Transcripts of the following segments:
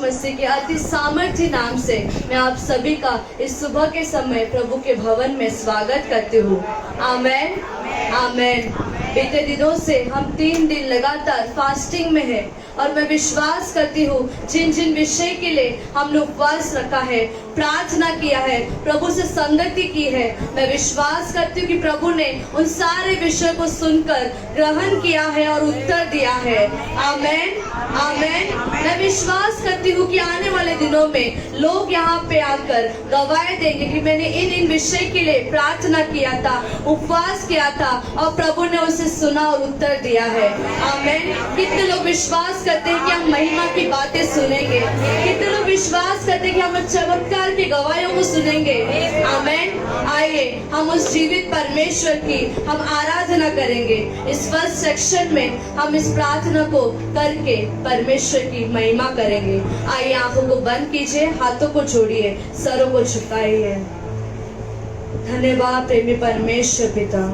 मसीह के अति सामर्थ्य नाम से मैं आप सभी का इस सुबह के समय प्रभु के भवन में स्वागत करती हूँ। आमेन आमेन। बीते दिनों से हम 3 दिन लगातार फास्टिंग में हैं और मैं विश्वास करती हूँ जिन जिन विषय के लिए हमने उपवास रखा है, प्रार्थना किया है, प्रभु से संगति की है, मैं विश्वास करती हूँ कि प्रभु ने उन सारे विषयों को सुनकर ग्रहण किया है और उत्तर दिया है। आमेन आमेन। मैं विश्वास करती हूँ कि आने वाले दिनों में लोग यहाँ पे आकर गवाही देंगे कि मैंने इन विषय के लिए प्रार्थना किया था, उपवास किया था और प्रभु ने उसे सुना और उत्तर दिया है। आमेन। कितने लोग विश्वास करते हैं कि हम महिमा की बातें सुनेंगे? कितने लोग विश्वास करते हैं कि हम चमत्कार की गवाहियों को सुनेंगे? आमेन। आइए हम उस जीवित परमेश्वर की हम आराधना करेंगे। इस फर्स्ट सेक्शन में हम इस प्रार्थना को करके परमेश्वर की महिमा करेंगे। आइए आंखों को बंद कीजिए, हाथों को जोड़िए, सरों को झुकाइए। धन्यवाद प्रेमी परमेश्वर पिता,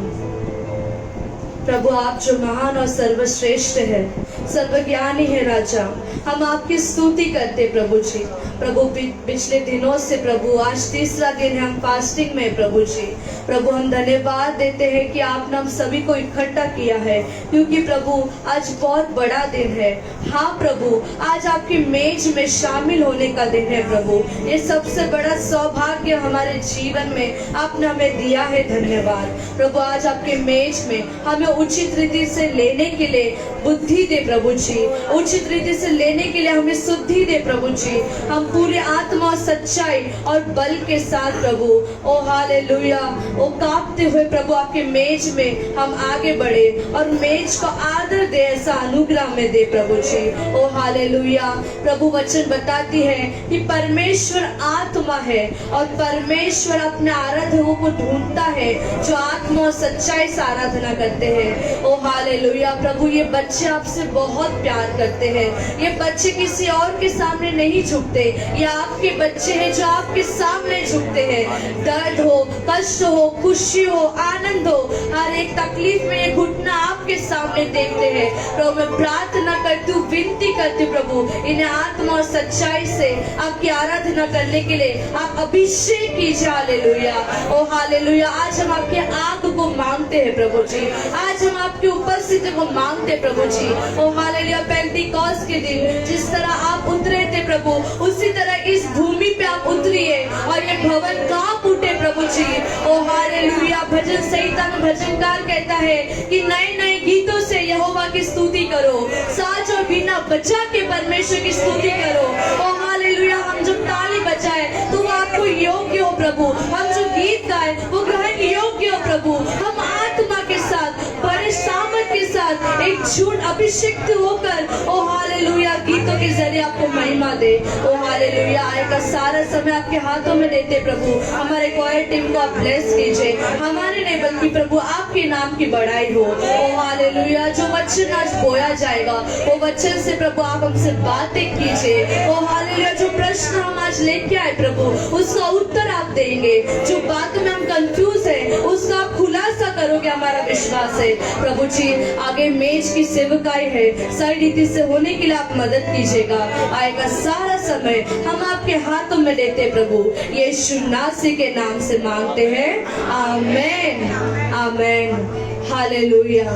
प्रभु आप जो महान और सर्वश्रेष्ठ है, सर्वज्ञानी है राजा, हम आपकी स्तुति करते प्रभु जी। प्रभु पिछले दिनों से प्रभु आज तीसरा दिन है हम फास्टिंग में प्रभु जी। प्रभु हम धन्यवाद देते हैं कि आपने हम सभी को इकट्ठा किया है, क्योंकि प्रभु आज बहुत बड़ा दिन है। हाँ प्रभु, आज आपकी मेज में शामिल होने का दिन है प्रभु। ये सबसे बड़ा सौभाग्य हमारे जीवन में आपने हमें दिया है। धन्यवाद प्रभु। आज आपके मेज में हमें उचित रीति से लेने के लिए बुद्धि दे प्रभु जी, उचित रीति से लेने के लिए हमें शुद्धि दे प्रभु जी। हम पूरे आत्मा और सच्चाई और बल के साथ प्रभु, ओ हालेलुया, ओ कांपते हुए प्रभु आपके मेज में हम आगे बढ़े और मेज को आदर दे, ऐसा अनुग्रह में दे प्रभु जी। ओ हालेलुया। प्रभु वचन बताती है कि परमेश्वर आत्मा है और परमेश्वर अपने आराधकों को ढूंढता है जो आत्मा और सच्चाई से आराधना करते हैं। ओ हालेलुया। प्रभु ये बच्चे आपसे बहुत प्यार करते हैं। ये बच्चे किसी और के सामने नहीं झुकते, ये आपके बच्चे हैं जो आपके सामने झुकते हैं। दर्द हो, कष्ट हो, खुशी हो, आनंद हो, हर एक तकलीफ में ये घुटना आपके सामने देखते हैं। प्रभु मैं प्रार्थना करती हूँ, विनती करती हूँ प्रभु, इन्हें आत्मा और सच्चाई से आपकी आराधना करने के लिए आप अभिषेक कीजिए। हालेलुया, ओ हालेलुया। आज हम आपके आग को मांगते हैं प्रभु जी, आज हम आपकी उपस्थिति को मांगते हैं प्रभु जी। ओ हालेलुया। पेंटिकॉस्ट के दिन जिस तरह आप उतरे थे प्रभु, उसी तरह इस भूमि पे आप उतरिए और ये भवन कांप उठे प्रभु जी। ओ हालेलुया। भजन संहिता में भजनकार कहता है कि नए नए गीतों से यहोवा की स्तुति करो, साज और बीना बजा के परमेश्वर की स्तुति करो। ओ हालेलुया। हम जो ताली बजाए तो वो आपको योग्य हो प्रभु, हम जो गीत गाए वो ग्रहण योग्य हो प्रभु। हम आत्मा के साथ, बड़े सामर्थ के साथ एक झूठ अभिषिक्त होकर ओ हालेलुया गीतों के जरिए आपको महिमा दे। ओ हालेलुया। आएगा सारा समय आपके हाथों में देते प्रभु। हमारे क्वायर टीम को आप ब्लेस कीजिए, हमारे नहीं बल्कि प्रभु आपके नाम की बड़ाई हो। ओ हालेलुया। जो वचन आज बोया जाएगा वो वचन से प्रभु आप हमसे बातें कीजिए। ओ हालेलुया। जो प्रश्न हम आज लेके आए प्रभु उसका उत्तर आप देंगे, जो बातों में हम कंफ्यूज है उसका आप खुलासा करोगे, हमारा विश्वास है प्रभु जी। आगे मेज की सेवकाई है, सही रीति से होने के लिए आप मदद कीजिएगा। आएगा सारा समय हम आपके हाथों में देते प्रभु, यीशु नासी के नाम से मांगते हैं। आमेन आमेन। हालेलुया।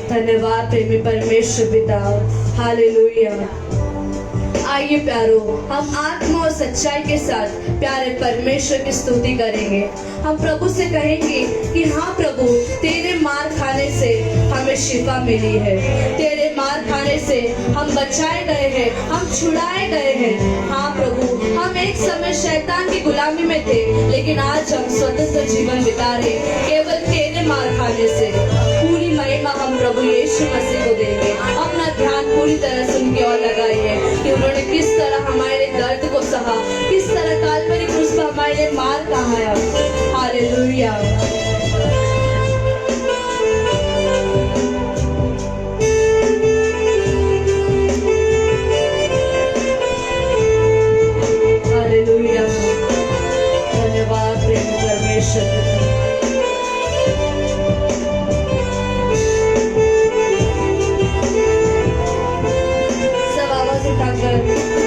धन्यवाद प्रेमी परमेश्वर पिता। हालेलुया। आइए प्यारो, हम आत्मा और सच्चाई के साथ प्यारे परमेश्वर की स्तुति करेंगे। हम प्रभु से कहेंगे कि हाँ प्रभु, तेरे मार खाने से हमें शिफा मिली है, तेरे मार खाने से हम बचाए गए हैं, हम छुड़ाए गए हैं। हाँ प्रभु, हम एक समय शैतान की गुलामी में थे, लेकिन आज हम स्वतंत्र जीवन बिता रहे केवल तेरे मार खाने से। पूरी महिमा हम प्रभु यीशु मसीह को देंगे। अपना ध्यान पूरी तरह से उनकी ओर लगाइए कि उन्होंने किस तरह हमारे दर्द को सहा, किस तरह काल्वरी क्रूस पर हमारे मार खाया। हालेलुया। हालेलुया। धन्यवाद प्रेम परमेश्वर। सब आवाज उठाकर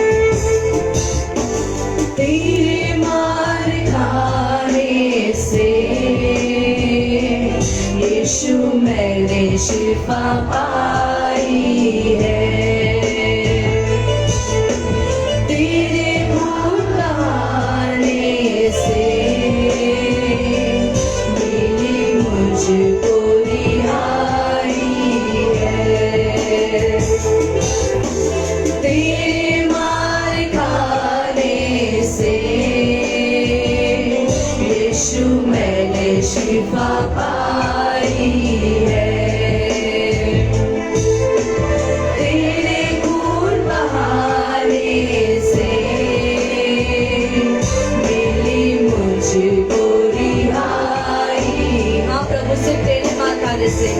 शिफा पाई है। तेरे खून बहाने से मिली मुझको रिहाई है। तेरे मार खाने से यीशु मैंने शिफा पाई है। तेरे खून बहाने से मिली मुझको रिहाई। हाँ प्रभु से तेरे मार खाने से,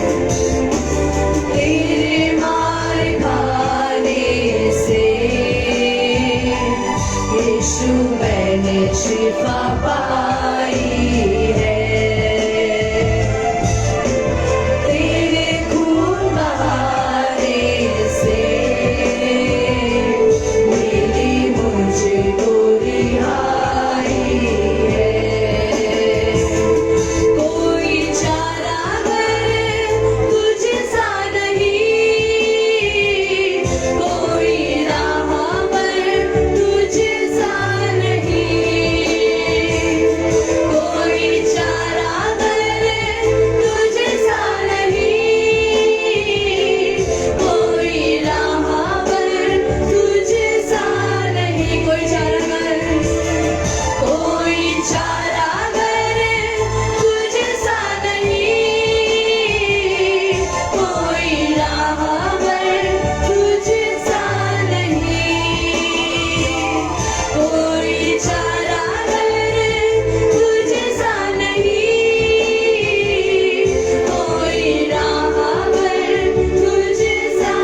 तेरे मार खाने से यीशु मैंने शिफा पाई है। तेरे खून बहाने से मिली मुझको रिहाई है। कोई चारागर तुझ सा नहीं, कोई राहबर तुझ सा नहीं, कोई चारागर तुझ सा नहीं, कोई राहबर तुझ सा नहीं। कोई चारागर, कोई चारागर तुझ सा नहीं, कोई राहबर तुझ सा नहीं, कोई चारागर तुझ सा नहीं, कोई राहबर तुझ सा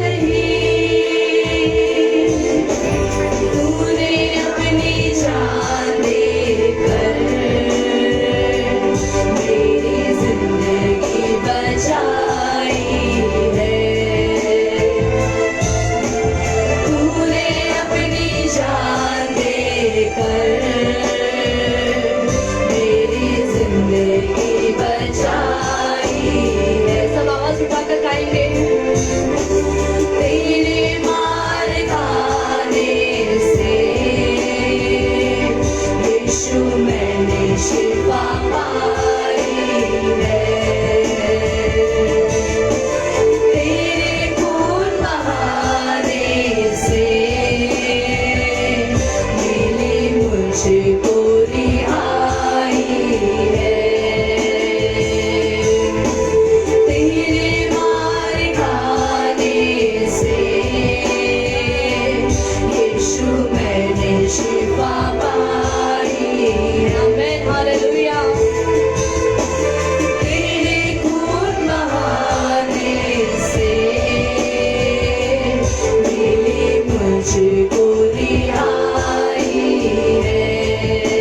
नहीं। तूने अपनी जान देकर मेरी जिंदगी बचाई है। तूने अपनी जान देकर मेरी जिंदगी बचाई है। सब आवाज उठाकर गाएंगे। तेरे मार खाने से यीशु मैंने शिफा पाई है। तेरे खून बहाने से मिली मुझको रिहाई है। तेरे मार खाने से यीशु मैंने शिफा पाई है। आमीन, हालेलुया। तेरे खून बहाने से मिली मुझको रिहाई है।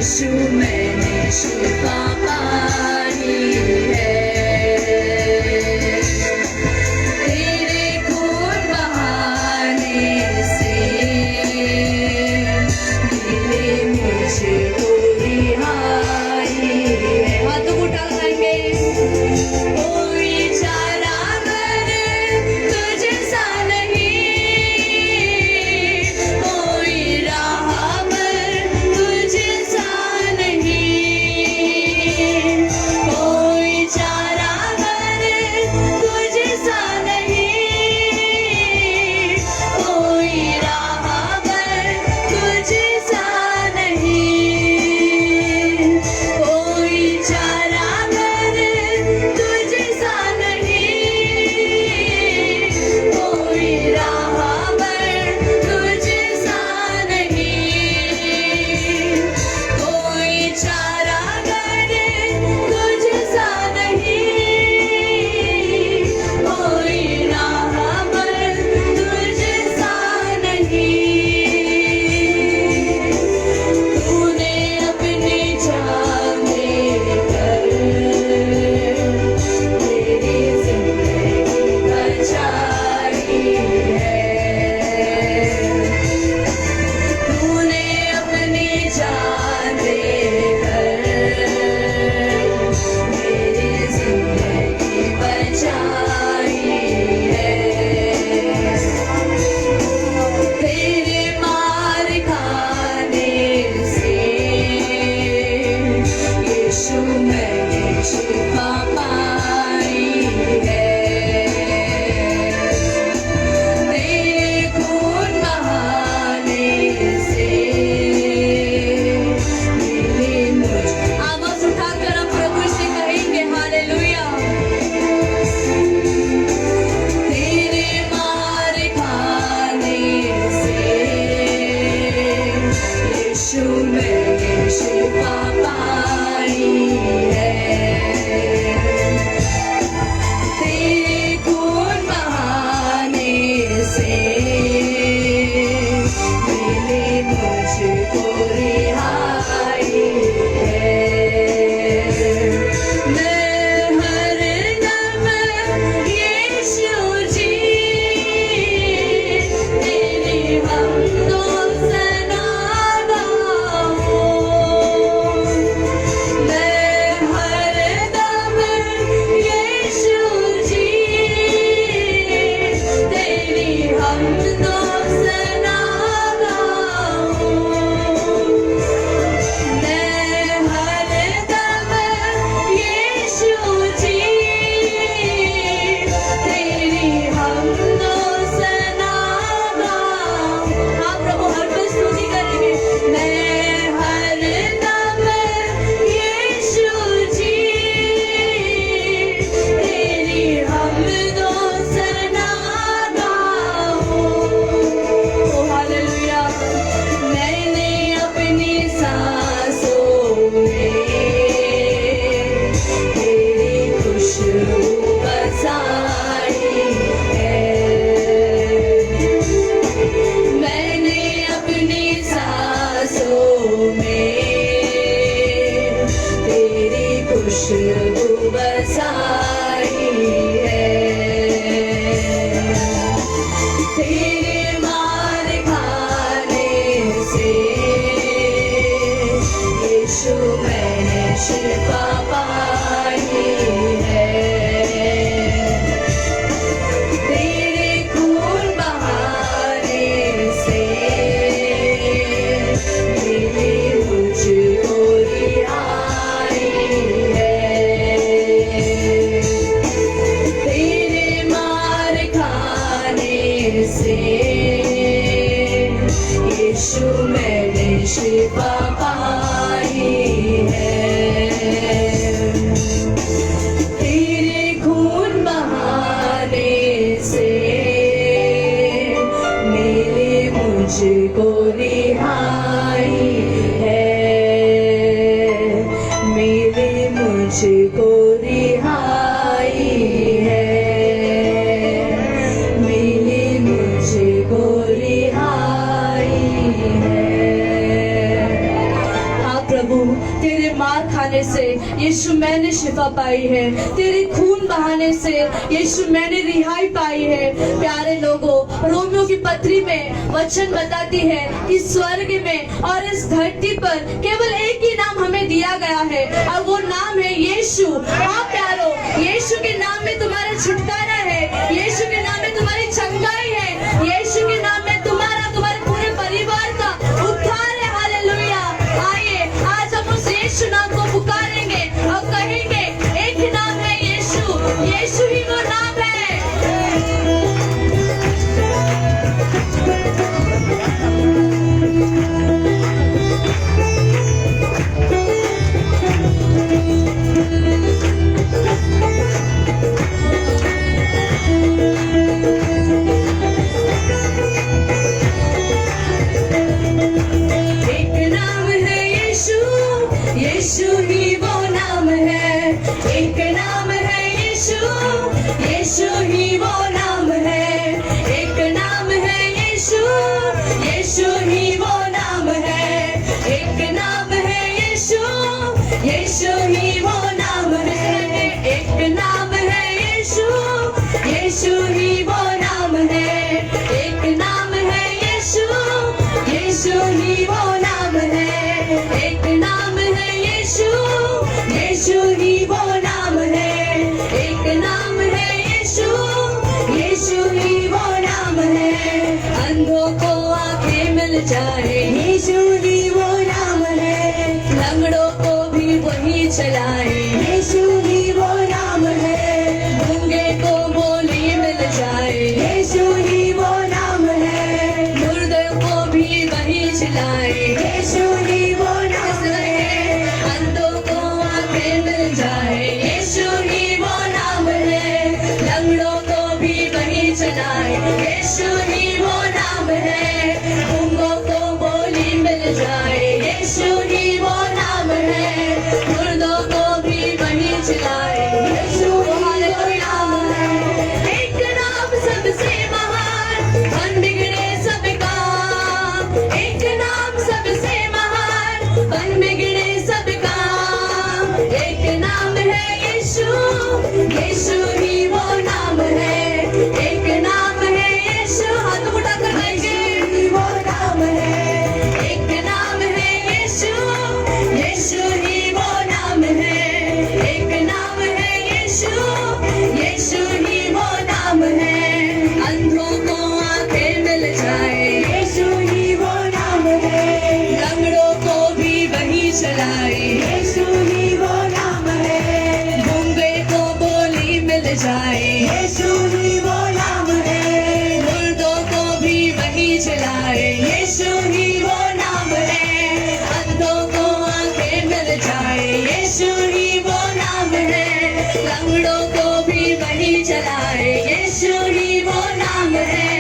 यीशु मैंने शिफा पाई है। तेरे खून बहाने से मिले मुझको रिहाई है। हाथों को उठा गाएंगे। कोई चारागर तुझसा नहीं, कोई राहबर तुझसा नहीं, कोई चारागर तुझसा नहीं, कोई राहबर तुझसा नहीं, कोई चारागर तुझसा नहीं, कोई राहबर तुझसा नहीं, कोई चारागर तुझसा नहीं, कोई राहबर तुझसा नहीं। तूने अपनी जान देकर मेरी जिंदगी बचाई है। तूने अपनी जान देकर मेरी जिंदगी बचाई है। तेरे मार खाने से यीशु मैंने शिफा पाई है। तेरे खून बहाने से मिले मुझ। आवाज उठाकर हम प्रभु से कहेंगे हालेलुया। तेरे मार खाने से यीशु मैंने शिफा पाई है। तेरे खून बहाने से मिले मुझको रिहाई है। मैं हर दम यीशु जी तेरी हमदो सना गाऊं। मैं हर दम यीशु जी तेरी हमदो सना गाऊं। मैं हर दम यीशु जी तेरी हमदो सना गाऊं। हाँ प्रभु हर कोई स्तुति करेंगे। मैं हर दम यीशु जी तेरी हमदो सना गाऊं। ओ हालेलुया। मैंने अपनी सांसों में तेरी खुशबू बसाई है। मैंने अपनी सांसों में तेरी खुशबू बसाई है। तेरे मार खाने से यीशु मैंने शिफा पाई है। तेरे खून बहाने से मिली मुझको रिहाई है। तेरे मार खाने से यीशु मैंने शिफा पाई है। प्रभु, तेरे मार खाने से यीशु मैंने शिफा पाई है, तेरे खून बहाने से यीशु मैंने रिहाई पाई है। प्यारे लोगों, रोमियो की पत्री में वचन बताती है कि स्वर्ग में और इस धरती पर केवल एक ही नाम हमें दिया गया है और वो नाम है यीशु। हाँ प्यारो, यीशु के नाम में तुम्हारा छुटकारा है, यीशु के नाम में तुम्हारी चंगाई है, यीशु के नाम में तुम्हारा तुम्हारे पूरे परिवार का उद्धार है। हालेलुया। आइए आज हम उस यीशु नाम को पुकारेंगे और कहेंगे एक ही नाम है यीशु, यीशु ही वो नाम है। यीशु ही वो नाम है, एक नाम है यीशु, यीशु ही वो नाम है, एक नाम है यीशु, यीशु ही वो नाम है, एक नाम है यीशु, यीशु ही वो नाम है, एक नाम है यीशु, यीशु ही वो नाम है, एक नाम है यीशु, यीशु ही वो नाम है, एक नाम है यीशु, यीशु ही वो नाम है, एक नाम है यीशु, यीशु ही वो नाम है। अंधों को आंखें मिल जाए, यीशु ही वो नाम है, लंगड़ों को भी वही चलाए, यीशु ही वो नाम है, गूंगे को बोली मिल जाए, यीशु ही वो नाम है, मुर्दों को भी वही चलाए, यीशु ही वो नाम है, अंधों को आंखें मिल जाए, यीशु ही वो नाम है, लंगड़ों को भी वही चलाए, यीशु ही वो नाम है, गूंगों को बोली मिल जाए, यीशु ही वो नाम है, मुर्दों को भी वही चलाए, यीशु ही वो नाम है। एक नाम सबसे महान, मन बिगड़े सब काम, एक नाम सबसे महान, मन बिगड़े सब काम, एक नाम है यीशु, यीशु ही वो नाम है, एक नाम है यीशु, हाथ उठाकर गाइए, वो नाम है, एक नाम है यीशु, यीशु ही वो नाम है, एक नाम है यीशु, यीशु ही वो नाम है, अंधों को आंखें मिल जाए, यीशु ही वो नाम है, लंगड़ों को भी वही चलाए, यीशु ही वो नाम है, गूंगे को बोली मिल जाए, यीशु ही वो नाम है, मुर्दों को भी वही चलाए, यीशु ही वो नाम है, अंधों को आंखें मिल जाए, यीशु ही वो नाम है, लंगड़ों को भी वही चलाए, यीशु ही वो नाम है,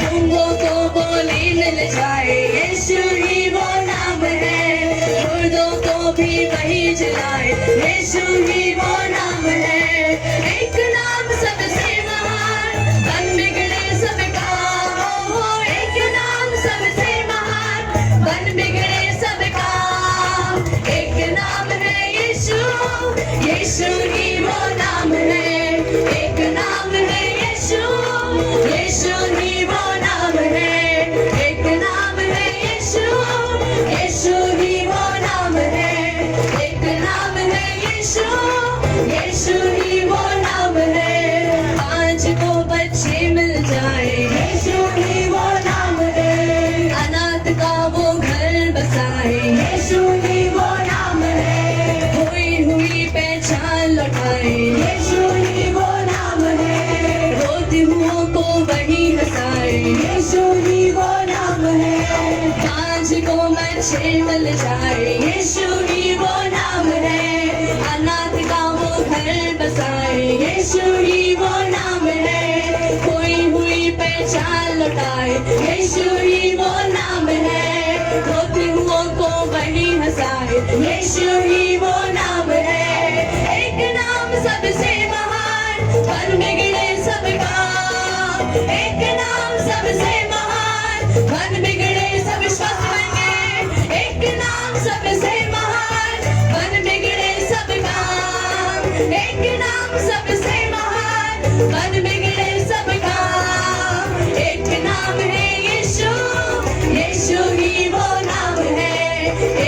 गूंगों को बोली मिल जाए, यीशु ही वो नाम है, मुर्दों को भी वही चलाए, यीशु ही वो नाम है। एक नाम सबसे महान, मन बिगड़े सब काम, एक नाम सबसे महान, मन बिगड़े सब काम, एक नाम है यीशु, यीशु ही वो नाम है, एक नाम है यीशु, यीशु ही वो नाम है, एक नाम है यीशु, यीशु ही वो नाम है, एक नाम है यीशु, यीशु ही वो नाम है, आज को बच्चे मिल जाए, यीशु ही वो नाम है, अनाथ का वो घर बसाए, यीशु ही वो नाम है, खोई हुई पहचान लौटाए, यीशु ही वो नाम है, रोते हुओं को वही हंसाए, यीशु ही वो नाम है, आज को बच्चे मिल जाए, यीशु ही वो नाम है, अनाथ का वो घर बसाए, यीशु ही वो नाम है, खोई हुई पहचान लौटाए, यीशु ही वो नाम है, रोते हुओं को वही हंसाए, यीशु ही वो नाम है। एक नाम सबसे महान, मन बिगड़े सब काम, एक नाम सबसे महान, मन बिगड़े सब विश्वास बने, एक एक नाम सबसे महान, मन बिगड़े सब काम। एक नाम सबसे महान, मन बिगड़े सब काम। एक नाम है यीशु, यीशु ही वो नाम है।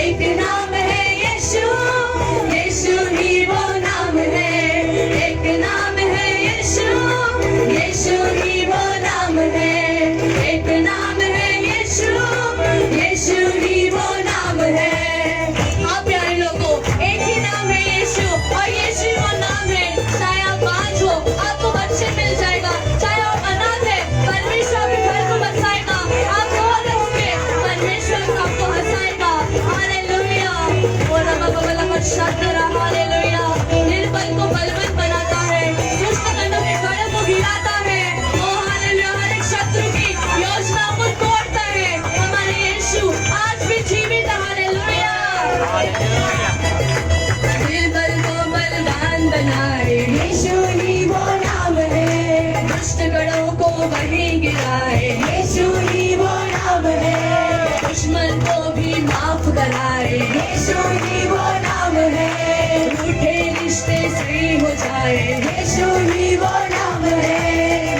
एक नाम है यीशु, यीशु ही वो नाम है। एक नाम है यीशु, यीशु ही वो नाम है। एक नाम है यीशु, यीशु ही वो नाम है। आप प्यारे लोगों, एक ही नाम है यीशु, और यीशु वो नाम है। चाहे आप बांझ हो, आपको बच्चे मिल जाएगा। चाहे आप अनाथ है, परमेश्वर आपके घर को बसाएगा। आप रो रहे होंगे, परमेश्वर आपको हंसाएगा। हालेलुया। वो रबा बबला पर शादरा, हालेलुया। निर्बल को बलवंत बनाता है, दुष्ट कंधों के गढ़ को गिराता है। ओ हालेलुया। हर एक शत्रु की योजना को तोड़ता है। हमारे यीशु आज भी जीवित है। हालेलुया। निर्बल को बलवान बनाए, यीशु ही वो नाम है। दुष्ट गढ़ों को वही गिराए, यीशु ही वो नाम है। दुश्मन को भी माफ कराए, यीशु ही वो नाम है। रूठे रिश्ते सही हो जाए, यीशु ही वो नाम है।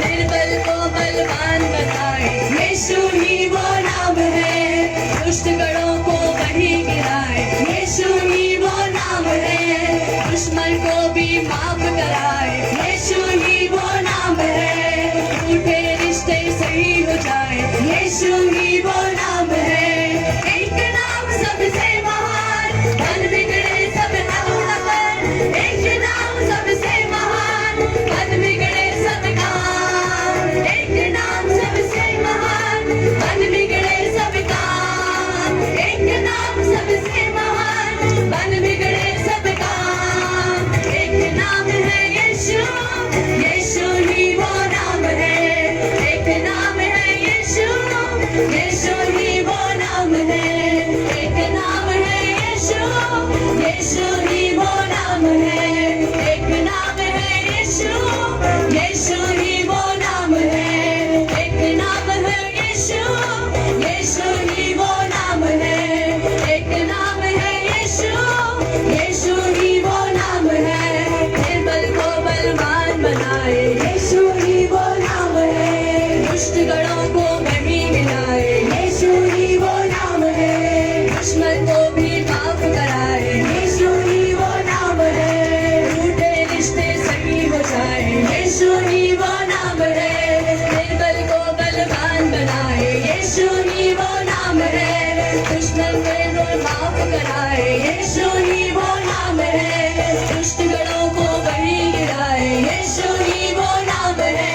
निर्बल को बलवान बनाए, यीशु ही वो नाम है। दुष्ट गढ़ों को वही गिराए, यीशु ही वो नाम है। दुश्मन को भी माफ कराए, यीशु ही वो नाम है। रूठे रिश्ते सही हो जाए, यीशु ही वो नाम है। एक नाम सबसे महान, मन बिगड़े सब काम। एक नाम सबसे महान, मन बिगड़े सब काम। एक नाम सबसे महान, मन बिगड़े सब काम। एक नाम सबसे महान, मन बिगड़े सब काम। एक नाम है यीशु, यीशु ही वो नाम है। एक नाम है यीशु, यीशु ही वो नाम है। एक नाम है यीशु, यीशु ही वो नाम है। एक नाम है यीशु, यीशु ही वो नाम है। एक नाम है यीशु, यीशु ही वो नाम है। एक नाम है यीशु, यीशु ही वो नाम है। निर्बल को बलवान बनाए, यीशु ही वो नाम है। दुष्ट गढ़ों को वही गिराए, यीशु ही वो नाम है। दुश्मन को भी माफ कराए, यीशु ही वो नाम है। रूठे रिश्ते सही हो जाए, यीशु ही वो नाम है। निर्बल को बलवान बनाए, यीशु ही वो नाम है। दुश्मन को माफ कराए, यीशु ही वो नाम है। दुष्ट गढ़ों को वही गिराए, यीशु ही वो नाम है।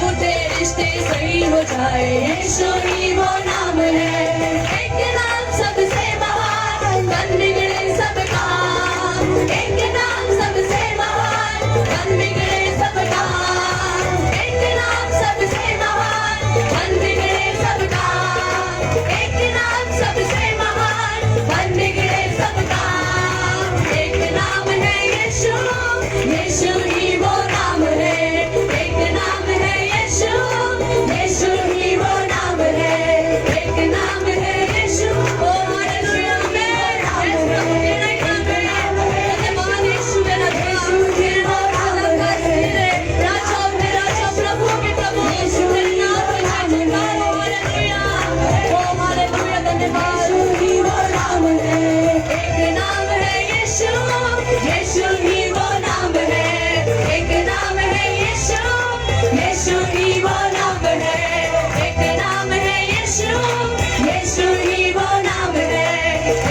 रूठे रिश्ते सही हो जाए, यीशु ही वो नाम है। एक नाम सबसे महान, मन बिगड़े सब काम। एक नाम सबसे महान, मन बिगड़े सब काम। एक नाम सबसे महान, मन बिगड़े सब काम। एक नाम सबसे महान, मन बिगड़े सब काम। एक नाम है यीशु, यीशु ही वो नाम है। एक नाम है यीशु, यीशु ही वो नाम है। एक नाम है यीशु, ओ हालेलुया। महान यीशु मेरा यीशु ही वो नाम है। राजा में राजा, प्रभु के प्रभु, तेरे नाम में जयकार हो। हालेलुया, ओ हालेलुया, धन्यवाद। यीशु ही वो नाम है। एक नाम है यीशु, यीशु ही वो नाम है। एक नाम है यीशु, यीशु ही वो नाम है। एक नाम है यीशु, यीशु ही वो नाम है।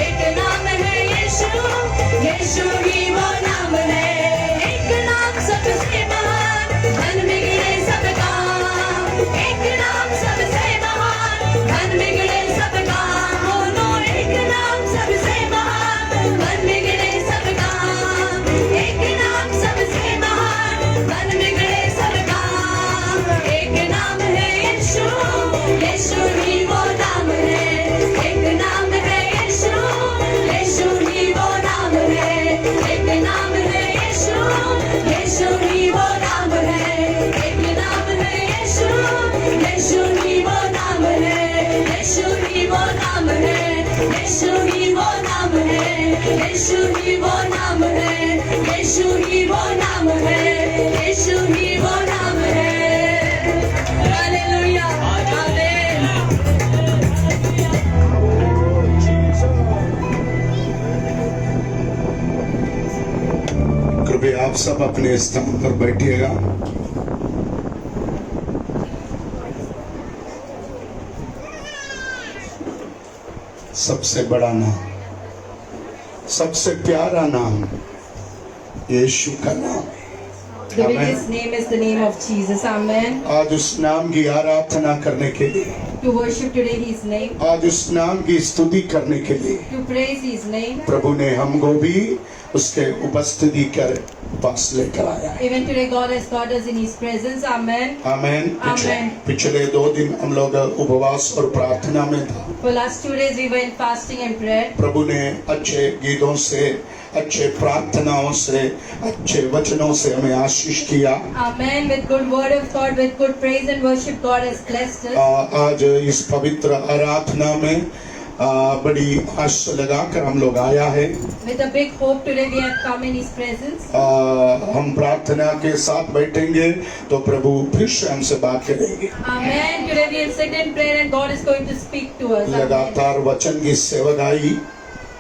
एक नाम है यीशु, यीशु ही वो नाम है। एक नाम सबसे महान, मन बिगड़े सब काम। एक नाम सबसे महान, मन बिगड़े सब काम। बोलो, एक नाम सबसे महान, मन बिगड़े सब काम। एक नाम सबसे महान, मन बिगड़े सब काम। एक नाम है यीशु, यीशु ही वो नाम है। एक नाम है यीशु, यीशु ही वो नाम है। एक नाम है यीशु ही वो नाम है, यीशु ही वो नाम है, यीशु ही वो नाम है। हालेलुया, आमीन। कृपया आप सब अपने स्थान पर बैठिएगा। सबसे बड़ा नाम, सबसे प्यारा नाम यीशु का नाम है। The biggest name is the name of Jesus. Amen. आज उस नाम की आराधना करने के लिए, To worship today His name, आज उस नाम की स्तुति करने के लिए to praise His name. प्रभु ने हमको भी उसके उपस्थिति कर पास लेकर आया है। Even today God has got us in His presence. Amen. आमेन। आमेन। पिछले 2 दिन हम लोग उपवास और प्रार्थना में था। For last 2 days we were in fasting and prayer. प्रभु ने अच्छे गीतों से, अच्छे प्रार्थनाओं से, अच्छे वचनों से हमें आशीष किया। Amen. With good word of God, with good praise and worship, God has blessed us. आज इस पवित्र आराधना में बड़ी आश लगाकर हम लोग आया है। With a big hope today we have come in His presence. हम प्रार्थना के साथ बैठेंगे तो प्रभु फिर से हमसे बात करेंगे। Amen. Today we will sit in prayer and God is going to speak to us. Amen. लगातार वचन की सेवकाई,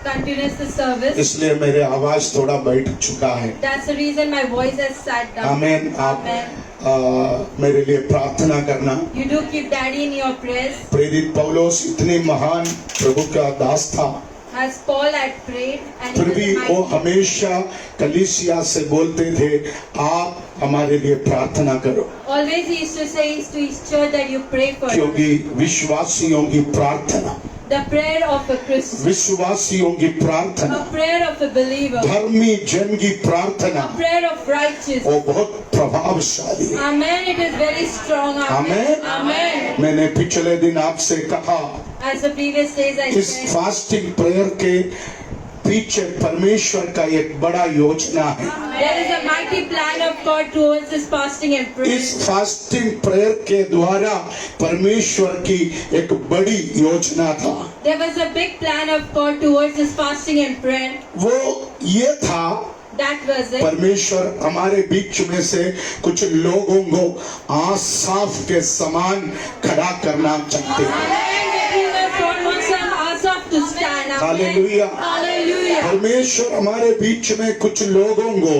Continuous the service. इसलिए मेरे आवाज थोड़ा बैठ चुका है। That's the reason my voice has sat down. आमेन। आप Amen. मेरे लिए प्रार्थना करना। You do keep Daddy in your prayers. प्रेरित पौलुस इतने महान प्रभु का दास था, As Paul had prayed and he फिर was भी a वो mighty- हमेशा कलीसिया से बोलते थे, आप हमारे लिए प्रार्थना करो, Always he used to say to his church that you pray for us. क्योंकि विश्वासियों की प्रार्थना, The prayer of a Christian, विश्वासियों की प्रार्थना, a prayer of a believer, धर्मी जन की प्रार्थना a prayer of righteous. वो बहुत प्रभावशाली है। Amen. It is very strong. Amen. Amen. Amen. मैंने पिछले दिन आपसे कहा, As the previous days I इस said, फास्टिंग प्रेयर के पीछे परमेश्वर का एक बड़ा योजना है। there is a mighty plan of God towards this fasting and prayer. इस फास्टिंग प्रेयर के द्वारा परमेश्वर की एक बड़ी योजना था। There was a big plan of God towards this fasting and prayer. वो ये था, That was it. परमेश्वर हमारे बीच में से कुछ लोगों को आसाफ के समान खड़ा करना चाहते हैं। Amen. God wants some Asaph to stand. Amen. Hallelujah. Hallelujah. परमेश्वर हमारे बीच में कुछ लोगों को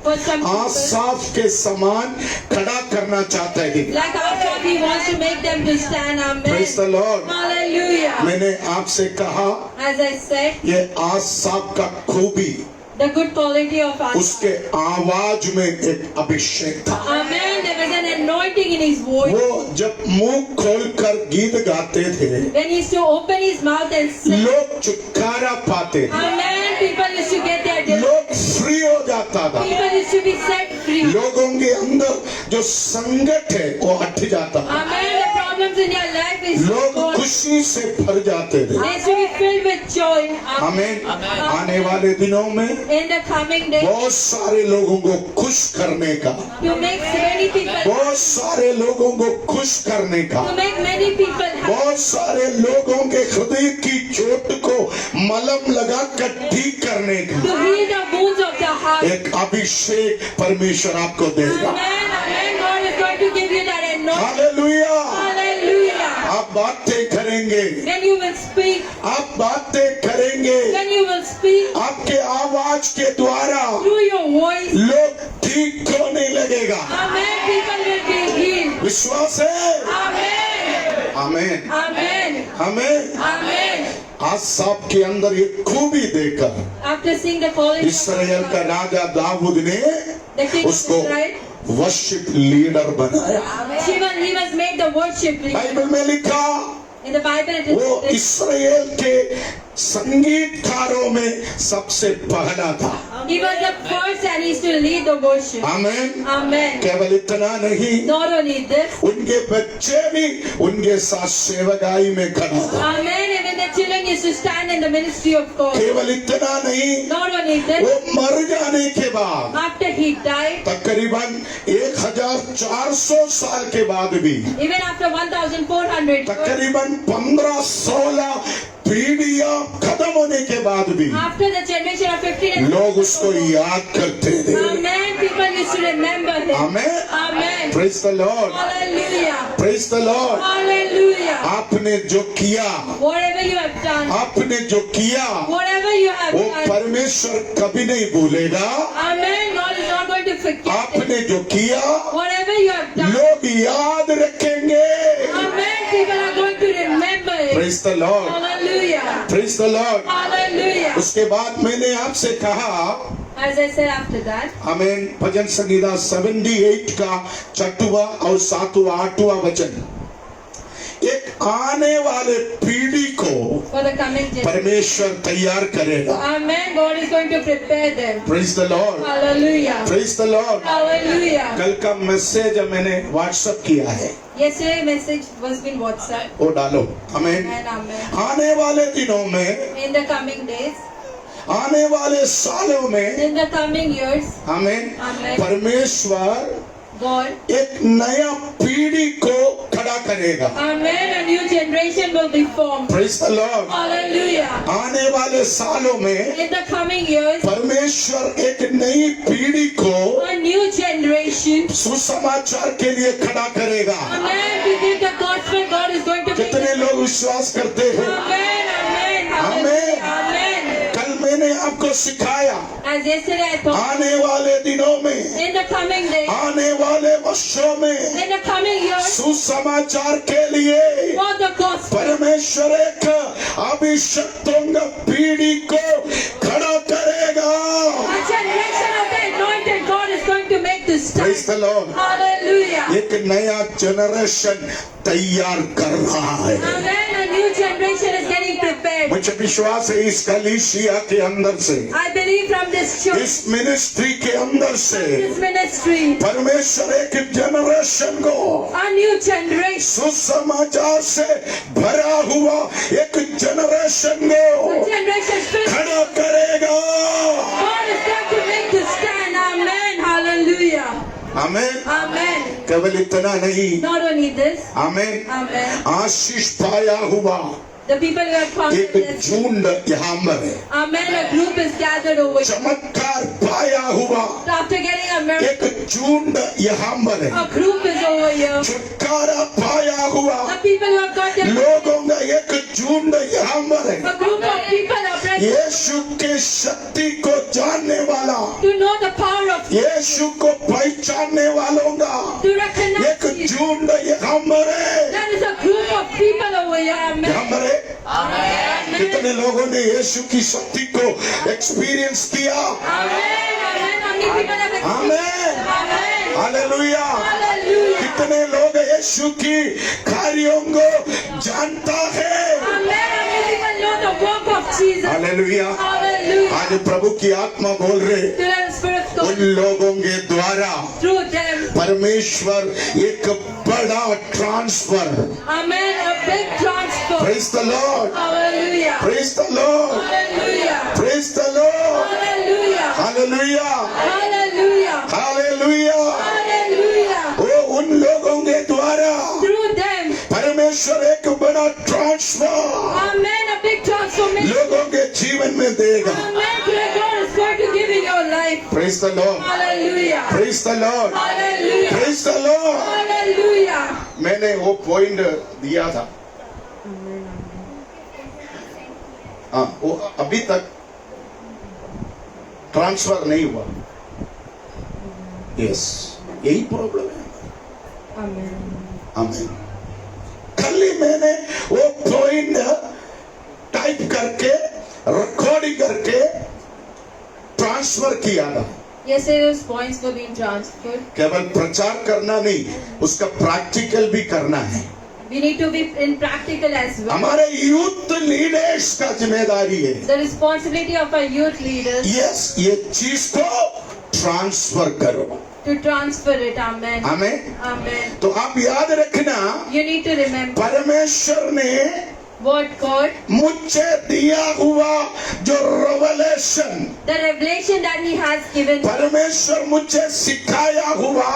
For some people, आसाफ के समान खड़ा करना चाहते हैं। like Asaph, He wants to make them to stand. Amen. Praise the Lord। Hallelujah. मैंने आपसे कहा, As I said, ये आसाफ का खूबी the good quality of Asaph. उसके आवाज में एक अभिषेक था। Amen. There was an anointing in his voice. वो जब मुंह खोलकर गीत गाते थे, When he used to open his mouth and sing, लोग छुटकारा पाते थे, Amen. People used to get their deliverance. लोग फ्री हो जाता था, People used to be set free. लोगों के अंदर जो संकट है वो हट जाता था, Amen. The problems in your life is लोग gone. खुशी से भर जाते थे। They should be filled with joy. हमें आने वाले दिनों में In the coming days, बहुत सारे लोगों को खुश करने का, to make many people, बहुत सारे लोगों को खुश करने का, to make many people happy, बहुत सारे लोगों के हृदय की चोट को मलहम लगाकर ठीक करने का to heal the wounds of the heart. एक अभिषेक परमेश्वर आपको देगा। Amen. Amen. God is going to give you that anointing. Hallelujah. Hallelujah. आप बातें करेंगे, When you will speak, आप बातें करेंगे, when you will speak आपके आवाज के द्वारा through your voice, लोग ठीक होने लगेगा। Amen. People will be healed. विश्वास है? Amen. आमेन। Amen. हमें Amen. आज सबके अंदर ये खूबी देकर After seeing the quality of Israel का God, राजा दाऊद ने the king of उसको Israel, वर्शिप लीडर बनाया। he was made the worship leader. Bible में लिखा, In the Bible it is वो written, इसराइल के संगीतकारों में सबसे पहला था। he was the first and he used to lead the worship. Amen. Amen. केवल इतना नहीं, Not only this, उनके बच्चे भी उनके साथ सेवकाई में खड़ा था। Amen. Even their children used to stand in the ministry of God. केवल इतना नहीं, Not only वो this, मर जाने के बाद after he died, तकरीबन 1400 साल के बाद भी, even after 1400 years, तकरीबन 15-16 पीढ़ियां खत्म होने के बाद भी after the generation of 15 लोग उसको याद करते थे। Amen. People used to remember him. Amen. Amen. Praise the Lord, Hallelujah. Praise the Lord. Hallelujah. आपने जो किया, Whatever you have done, आपने जो किया, whatever you have वो done, परमेश्वर कभी नहीं भूलेगा। Amen. God is not going to forget it. आपने जो किया, Whatever you have done, लोग याद रखेंगे। Amen. People are going to remember it. Praise the Lord, Hallelujah. Praise the Lord. Hallelujah. उसके बाद मैंने आपसे कहा, As I said after that, आमेन, भजन संगीता 78 का 6वां और 7वां 8वां वचन, एक आने वाले पीढ़ी को for the coming generation. परमेश्वर तैयार करेगा। Amen. God is going to prepare them. Praise the Lord, Hallelujah. Praise the Lord. Hallelujah. कल का मैसेज मैंने व्हाट्सएप किया है, Yesterday message was been WhatsApp. वो डालो। आमेन। Amen. Amen. आने वाले दिनों में, In the coming days, आने वाले सालों में, in the coming years, amen, Amen. परमेश्वर God, एक नया पीढ़ी को खड़ा करेगा। Amen, a new generation will be formed. Praise the Lord. Hallelujah. आने वाले सालों में In the coming years, परमेश्वर एक नई पीढ़ी को a new generation, सुसमाचार के लिए खड़ा करेगा। Amen, to give the gospel. God is going to make कितने it. लोग विश्वास करते हैं? Amen, Amen, Hallelujah, Amen. कल मैंने आपको सिखाया, As yesterday I thought, आने वाले दिनों में, in the coming days, आने वाले वर्षों में in the coming years, सुसमाचार के लिए for the gospel, परमेश्वर एक अभिषिक्तों पीढ़ी को खड़ा करेगा। a generation of the anointed. God is going to make this praise the time. Lord. Hallelujah. एक नया जनरेशन तैयार कर रहा है। Amen. A new generation is getting prepared. मुझे विश्वास है इस कलीसिया के अंदर से, I believe from this church, इस मिनिस्ट्री के अंदर से this ministry, परमेश्वर एक जनरेशन को a new generation, सुसमाचार से भरा हुआ एक जनरेशन a को generation filled. खड़ा करेगा। God is going to make this stand. Amen. Hallelujah. Amen. Amen. केवल इतना नहीं, Not only this, amen, Amen. आशीष पाया हुआ The people who have come, एक झुंड यहाँ पर है। Amen. A group is gathered over here. चमत्कार पाया हुआ After getting a miracle, एक झुंड यहाँ पर है। a group is over here. छुटकारा पाया हुआ The people who have got their, लोगों का एक झुंड यहाँ पर है। a group of people are present यीशु के शक्ति को जानने वाला, to know the power of, यीशु को पहचानने वालों का to recognize एक Jesus. झुंड यहाँ पर है। There is a group of people over here. Amen. यहाँ पर है। Amen. कितने लोगों ने यीशु की शक्ति को एक्सपीरियंस किया? Amen. Amen. How many people have amen. experienced? Amen. Hallelujah. Hallelujah. कितने लोग यीशु की कार्यों को जानता है? Amen. How many people know the work of Jesus? Hallelujah. Hallelujah. आज प्रभु की आत्मा बोल रहे, To the Spirit of उन God, लोगों के द्वारा through them. परमेश्वर एक बड़ा transfer, Amen. A big transfer. Praise the Lord, Hallelujah. Praise the Lord, Hallelujah. Praise the Lord. Hallelujah. Hallelujah, Hallelujah. Hallelujah. Hallelujah. वो उन लोगों के द्वारा Through them. परमेश्वर एक बड़ा transfer Amen. A big transformation. लोगों के जीवन में देगा। Amen. Today God is going to give in your life. Praise the Lord, Hallelujah. Praise the Lord, Hallelujah. Praise the Lord. Hallelujah. मैंने वो पॉइंट दिया था, हाँ, वो अभी तक ट्रांसफर नहीं हुआ। यस, यही प्रॉब्लम है। Amen. आमीन। कल ही मैंने वो पॉइंट टाइप करके रिकॉर्डिंग करके ट्रांसफर किया था। Yesterday those points were being transferred. केवल प्रचार करना नहीं, उसका प्रैक्टिकल भी करना है। We need to be in practical as well. हमारे यूथ लीडर्स का जिम्मेदारी है, The responsibility of our youth leaders yes, ये चीज को ट्रांसफर करो। to transfer it. Amen. आमीन। Amen. तो आप याद रखना, You need to remember. परमेश्वर ने what God, मुझे दिया हुआ जो revelation, the revelation that He has given, परमेश्वर मुझे सिखाया हुआ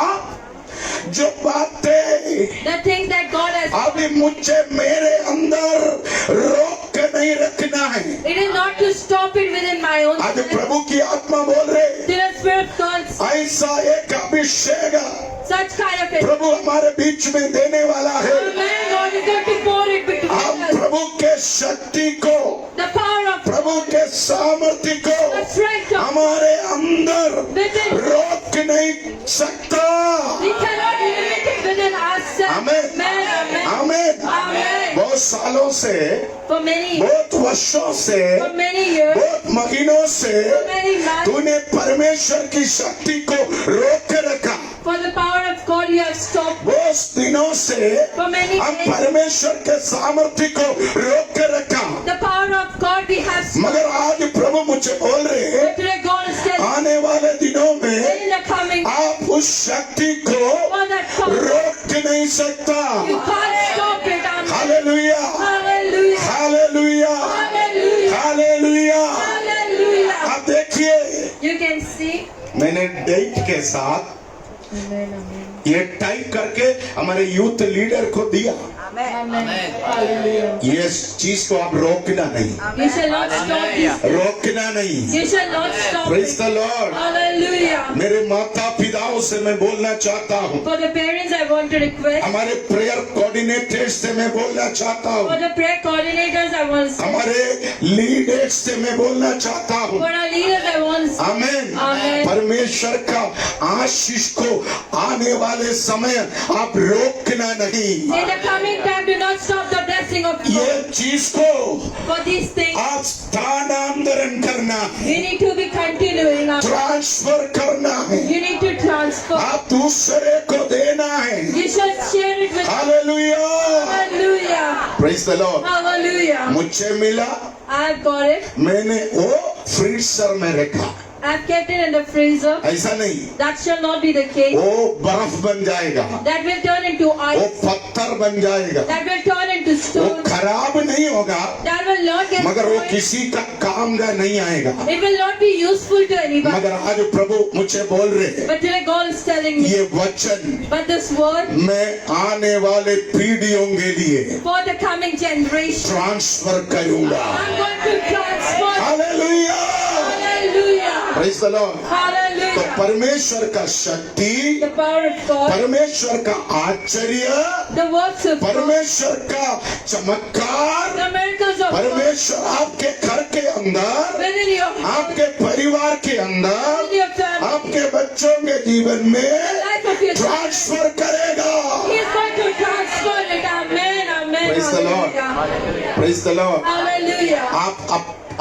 जो बातें the things that God has. अभी मुझे मेरे अंदर रोक के नहीं रखना है। It is not to stop it within my own आज self. प्रभु की आत्मा बोल रहे, To the Spirit of God, ऐसा एक अभिषेक such kind of it. प्रभु हमारे बीच में देने वाला है। Amen. God is going to pour it between हम us. प्रभु के शक्ति को, The power of प्रभु के सामर्थ्य को the strength of हमारे अंदर within. रोक नहीं सकता। We cannot limit it within ourselves. Amen, Amen. Amen. Amen. बहुत सालों से, For many, बहुत वर्षों से, for many years, बहुत महीनों से for many months, तूने परमेश्वर की शक्ति को रोक के रखा। for the power of God you have stopped. बहुत दिनों से For many हम days, परमेश्वर के सामर्थ्य को रोक के रखा। the power of God we have stopped. मगर आज प्रभु मुझे बोल रहे हैं, But today God is telling आने वाले दिनों में in the coming, आप उस शक्ति को for that power, रोक नहीं सकता। you can't stop it. Amen. Hallelujah, Hallelujah. Hallelujah, Hallelujah. Hallelujah. Hallelujah. आप देखिए, You can see. मैंने डेट के साथ Amen. Amen. ये टाइप करके हमारे यूथ लीडर को दिया। Amen. Hallelujah. ये चीज को आप रोकना नहीं, You shall not stop this. रोकना नहीं। You shall not stop praise it. The Lord. Hallelujah. मेरे माता पिताओं से मैं बोलना चाहता हूँ, For the parents, I want to request. हमारे प्रेयर कोऑर्डिनेटर्स से मैं बोलना चाहता For हूँ, the prayer coordinators, I want to say. हमारे लीडर्स से मैं बोलना चाहता हूँ। For our leaders, I want to say. आमेन। आमेन। परमेश्वर का आशीष को आने वाले समय आप रोकना नहीं। In the coming time, do not stop the blessing of ये God. चीज को For these things, आप स्थानांतरण करना है, you need to be continuing. Transfer करना है, You need to transfer. आप दूसरे को देना है। You shall share it with. Hallelujah, Hallelujah. Praise the Lord. Hallelujah. मुझे मिला, I've got it. मैंने वो फ्रीजर में रखा। I've kept it in the freezer. ऐसा नहीं, That shall not be the case. वो बर्फ बन जाएगा, That will turn into वो ice. पत्थर बन जाएगा, That will turn into वो stone. खराब नहीं होगा, That will not get मगर वो spoiled. किसी का काम का नहीं आएगा। It will not be useful to anybody. मगर आज प्रभु मुझे बोल रहे हैं, But today God is telling me. ये वचन But this word मैं आने वाले पीढ़ियों के लिए for the coming generation, transfer करूंगा। I'm going to transfer. Hallelujah, Hallelujah. Praise the Lord. तो Hallelujah. परमेश्वर का शक्ति, The power of God, परमेश्वर का आश्चर्य, the works of God, परमेश्वर का चमत्कार, the miracles of God परमेश्वर आपके घर के अंदर, within your heart, आपके परिवार के अंदर, within your family, आपके बच्चों के जीवन the में life of your children. Transfer करेगा। He is going to transfer it. Amen. Amen. Praise the Lord. Hallelujah. Praise the Lord. Hallelujah. आप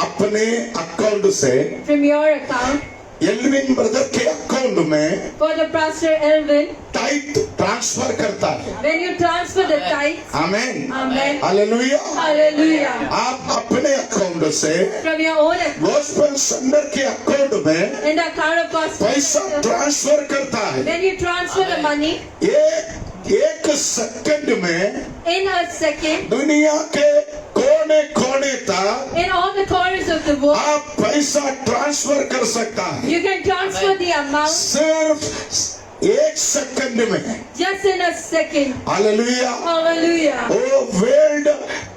अपने अकाउंट से From your account, Alvin brother के अकाउंट में for the pastor Elvin, tight transfer करता है। when you transfer the tithes, amen, Amen. Hallelujah. Hallelujah. आप अपने account से From your own account, gospel centre के अकाउंट में in the account of God's पैसा ट्रांसफर करता है। when you transfer the money, एक सेकंड में in a second, दुनिया के कोने कोने तक in all the corners of the world, आप पैसा ट्रांसफर कर सकता है, you can transfer the amount सिर्फ एक सेकंड में। just in a second. Hallelujah. Hallelujah. O world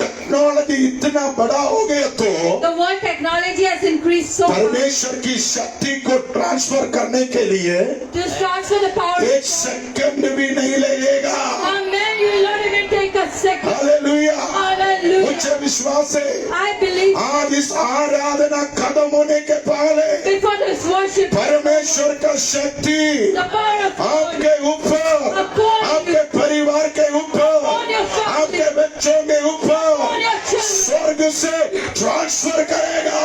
technology इतना बड़ा हो गया तो The world technology has increased so much. परमेश्वर की शक्ति को ट्रांसफर करने के लिए To transfer the power. एक सेकंड भी नहीं लगेगा। Amen. You will not even take a second. Hallelujah, Hallelujah. मुझे विश्वास है I believe आज इस आराधना खत्म होने के पहले before this worship, परमेश्वर का शक्ति the power of God आपके ऊपर, आपके परिवार के ऊपर, आपके बच्चों के ऊपर on your children. स्वर्ग से ट्रांसफर करेगा।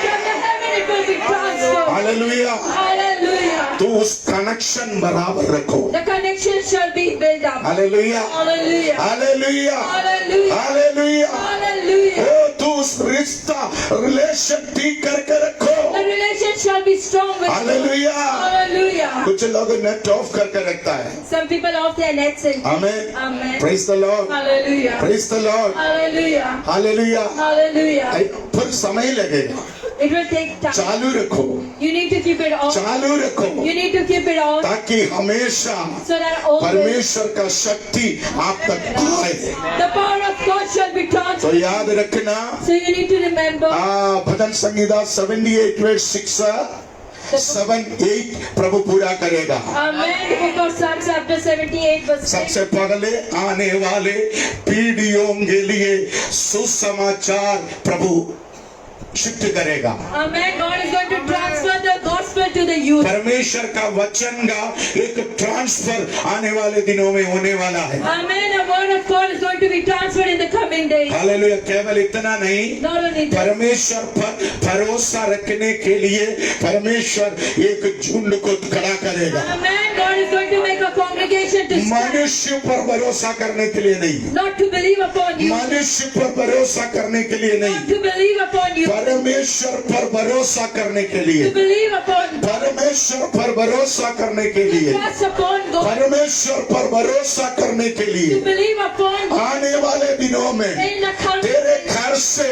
From the heaven it will be transferred. Hallelujah. Hallelujah. तो उस कनेक्शन बराबर रखो। The connection shall be built up. Hallelujah, Hallelujah. Hallelujah, Hallelujah. Hallelujah. Hallelujah. ओ तू उस रिश्ता रिलेशन ठीक करके रखो। The relationship Patience shall be strong with you. Hallelujah. Hallelujah. कुछ लोग नेट ऑफ करके रखता है। Some people off their nets and amen. Amen. Praise the Lord, Hallelujah. Praise the Lord, Hallelujah. Hallelujah. Hallelujah. फिर समय लगेगा। It will take time. चालू रखो, You need to keep it on. चालू रखो, You need to keep it on ताकि हमेशा so that always परमेश्वर का शक्ति आप तक आए। the power of God shall be तो transferred. याद रखना, So you need to remember bhajan Sangeeta 78 verse 6 7 8 प्रभु पूरा करेगा। Amen. The book of Psalms chapter 78 verse 6. सबसे पहले आने वाले पीढ़ियों के लिए सुसमाचार प्रभु शिफ्ट करेगा। Amen. God is going to transfer the gospel to the youth. परमेश्वर का वचन का एक ट्रांसफर आने वाले दिनों में होने वाला है। Amen. The word of God is going to be transferred in the coming days. Hallelujah. केवल इतना नहीं, Not only this. परमेश्वर पर भरोसा रखने के लिए परमेश्वर एक झुंड को खड़ा करेगा। Amen. God is going to make a congregation to stand. मनुष्य पर भरोसा करने के लिए नहीं, Not to believe upon you. मनुष्य पर भरोसा करने के लिए Not नहीं, to believe upon you. परमेश्वर पर भरोसा करने के लिए, To believe upon परमेश्वर पर भरोसा करने के लिए, trust upon God. परमेश्वर पर भरोसा करने के To लिए believe upon आने वाले दिनों में in the coming तेरे days. घर से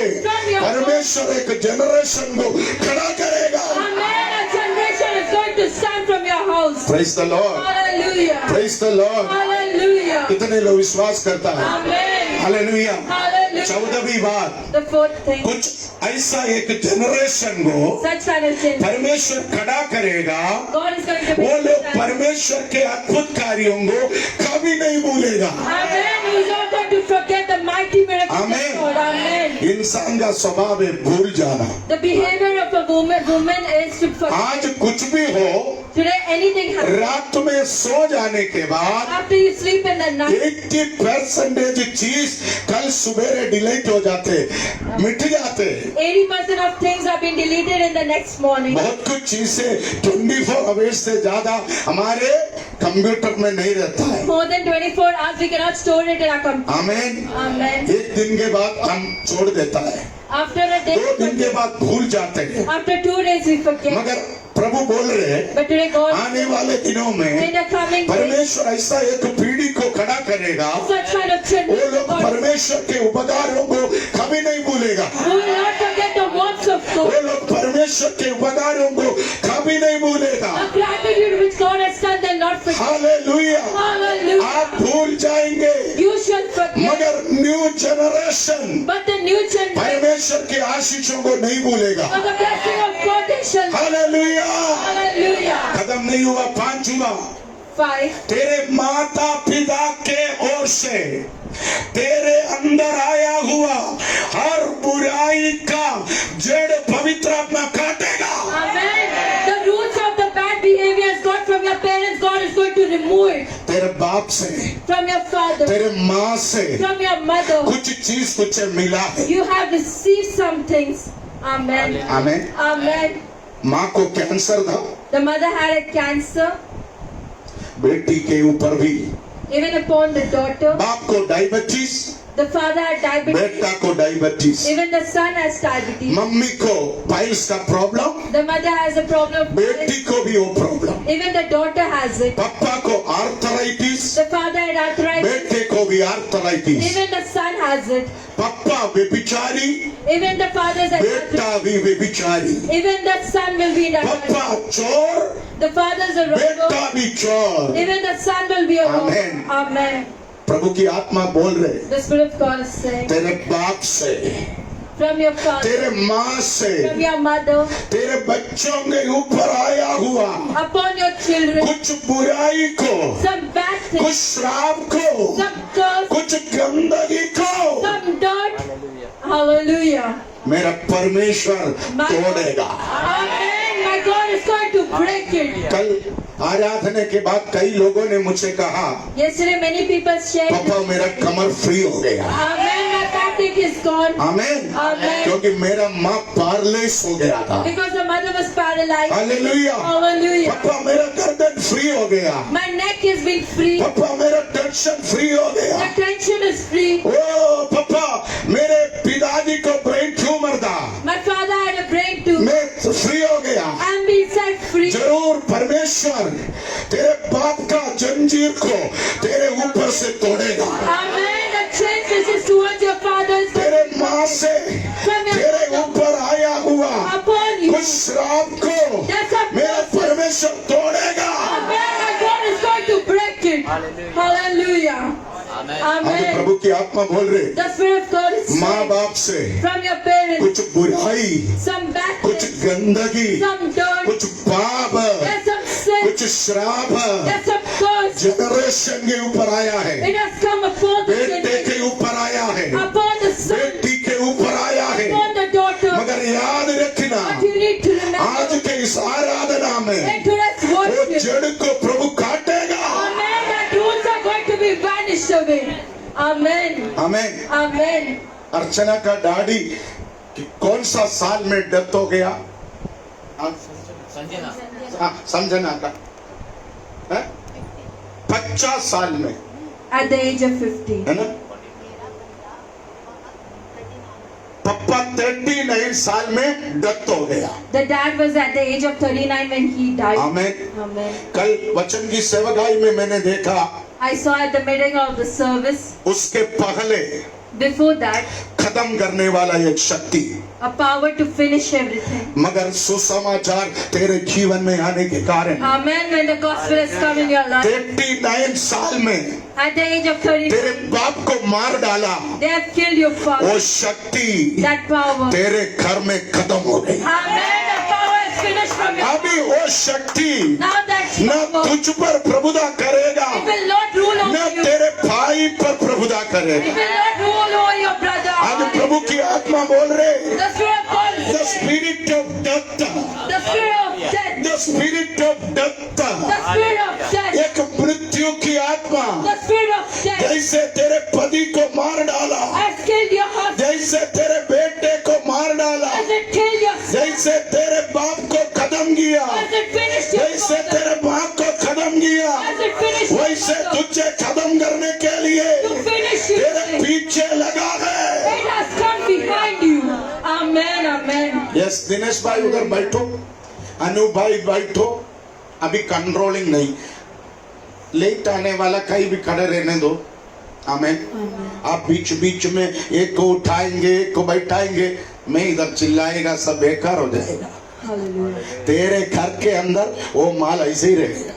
परमेश्वर एक जनरेशन को खड़ा करेगा। Amen. A generation is going to stand from your house. Praise the Lord, Hallelujah. Praise the Lord. Hallelujah. कितने लोग विश्वास करता है? Amen. हालेलुया। Hallelujah. 14वीं बात, The fourth thing. कुछ ऐसा एक जनरेशन को Such kind of sin. परमेश्वर खड़ा करेगा, God is going to वो make लोग stand. परमेश्वर के अद्भुत कार्यों को कभी नहीं भूलेगा। Amen. He is not going to forget the mighty miracles Amen. of God. Amen. इंसान का स्वभाव है भूल जाना। The behavior of a woman is to forget. आज कुछ भी हो, Today anything happens. रात में सो जाने के बाद After you sleep in the night, 80% चीज कल सुबह डिलीट हो जाते, मिट जाते। 80% of things have been deleted in the next morning. बहुत कुछ चीजें 24 आवर्स से ज्यादा हमारे कंप्यूटर में नहीं रहता है। More than 24 hours we cannot store it in our computer. आमीन। Amen. एक दिन के बाद हम छोड़ देता है, After a day, 2 दिन के बाद भूल जाते हैं। after 2 days we forget. मगर प्रभु बोल रहे हैं, But today God, आने वाले दिनों in में the coming days, परमेश्वर ऐसा एक पीढ़ी को खड़ा करेगा, such kind of वो children, लोग God परमेश्वर के उपकारों को कभी नहीं भूलेगा। who will not forget the works of वो God. लोग परमेश्वर के उपकारों को कभी नहीं भूलेगा। The gratitude which God has done, they'll not forget. Hallelujah. Hallelujah. आप भूल जाएंगे, You shall forget. मगर new generation But the new generation, परमेश्वर के आशीषों को नहीं भूलेगा। for the blessing of God, they shall. Hallelujah. Hallelujah. खत्म नहीं हुआ, 5वां, 5. तेरे माता पिता के ओर से तेरे अंदर आया हुआ हर बुराई का जड़ पवित्र आत्मा काटेगा। Amen. The roots of the bad behaviors got from your parents, God is going to remove it. तेरे बाप से, From your father, तेरे माँ से from your mother. कुछ चीज तुझे मिला है। You have received some things. Amen. आमीन। Amen. माँ को कैंसर था, The mother had a cancer, बेटी के ऊपर भी, even upon the daughter. बाप को diabetes, The father had diabetes, बेटा को diabetes, even the son has diabetes. Mummy को पाइल्स का problem, The mother has a problem of बेटी को भी वो problem, even the daughter has it. पापा को arthritis, The father had arthritis, बेटे को भी arthritis, even the son has it. पापा व्यभिचारी, Even the father is an arthritis. बेटा भी व्यभिचारी, Even the son will be in पापा arthritis. चोर, The father is a बेटा robber. भी चोर। Even the son will be a robber. Amen. Amen. प्रभु की आत्मा बोल रहे, The Spirit of God is saying, तेरे बाप से, from your father, तेरे माँ से, from your mother, तेरे बच्चों के ऊपर आया हुआ upon your children, कुछ बुराई को, some bad कुछ things, श्राप को, some curse, कुछ गंदगी को some dirt. Hallelujah. मेरा परमेश्वर तोड़ेगा। Amen. My God is going to break it. कल आराधना के बाद कई लोगों ने मुझे कहा, Yesterday, many people shared. पापा मेरा कमर फ्री हो गया। Amen. My backache is gone. आमीन। Amen. क्योंकि मेरा माँ पारलेस हो गया था। Because the mother was paralyzed. Hallelujah. Hallelujah. पापा मेरा गर्दन फ्री हो गया। My neck has been free. पापा मेरा टेंशन फ्री हो गया। The tension is free. ओ पापा मेरे पिताजी को ब्रेन ट्यूमर था, My father had a brain tumor. मैं फ्री हो गया। I और परमेश्वर तेरे बाप का जंजीर को तेरे ऊपर से तोड़ेगा। Amen. The chains which is towards your father's तेरे माँ से तेरे ऊपर आया हुआ upon you. कुछ श्राप को मेरा परमेश्वर तोड़ेगा। Amen. And God is going to break it. Hallelujah. अभी Amen. प्रभु की आत्मा बोल रहे, The Spirit of God is माँ saying बाप से from your parents, कुछ बुराई, some bad कुछ things, गंदगी, some dirt, कुछ पाप, there's some sin, कुछ श्राप there's some curse. जनरेशन के ऊपर आया है, It has come upon the बेटे generation, के ऊपर आया है, upon the son, बेटी के ऊपर आया है। upon the daughter. मगर याद रखना, But you need to आज remember, के इस आराधना में in today's वो worship, जड़ को प्रभु काटेगा। amen, the roots are going to be vanished away. Amen. आमीन। Amen. अर्चना का डैडी कौन सा साल में डेथ हो गया? हाँ, संजना का 50 साल में, At the age of 50. है ना? पापा 39 साल में डेथ हो गया। The dad was at the age of 39 when he died. आमीन। Amen. कल वचन की सेवकाई में मैंने देखा, I saw at the middle of the service, उसके पहले before that, खत्म करने वाला एक शक्ति, a power to finish everything. मगर सुसमाचार तेरे जीवन में आने के कारण Amen. When the gospel has come in your life, 39 साल में at the age of 30, तेरे बाप को मार डाला, they have killed your father. वो शक्ति That power. तेरे घर में खत्म हो गई। Amen. The power is finished from your अभी वो शक्ति Now that न power, तुझ पर प्रभुता करेगा, it will not rule न over you. तेरे भाई पर प्रभुता It करेगा। will not rule over your brother. आज प्रभु की आत्मा बोल रहे, The spirit of God is the spirit of death, the spirit of death. the spirit of death, The spirit of death. एक मृत्यु की आत्मा The spirit of death जैसे तेरे पति को मार डाला, has killed your husband. जैसे तेरे बेटे को मार डाला, Has it killed your son? जैसे तेरे बाप को खत्म किया, Has it finished your जैसे father? तेरे बाप को खत्म किया, Has it finished your वैसे mother? तुझे खत्म करने के लिए To finish you. तेरे पीछे लगा है। It has come behind you. Amen. Amen. Yes, Dinesh भाई उधर बैठो, अनु भाई बैठो, अभी कंट्रोलिंग नहीं, लेट आने वाला कहीं भी खड़े रहने दो। आमीन। आप बीच बीच में एक को उठाएंगे, एक को बैठाएंगे, मैं इधर चिल्लाएगा, सब बेकार हो जाएगा। Hallelujah. तेरे घर के अंदर वो माल ऐसे ही रहेगा।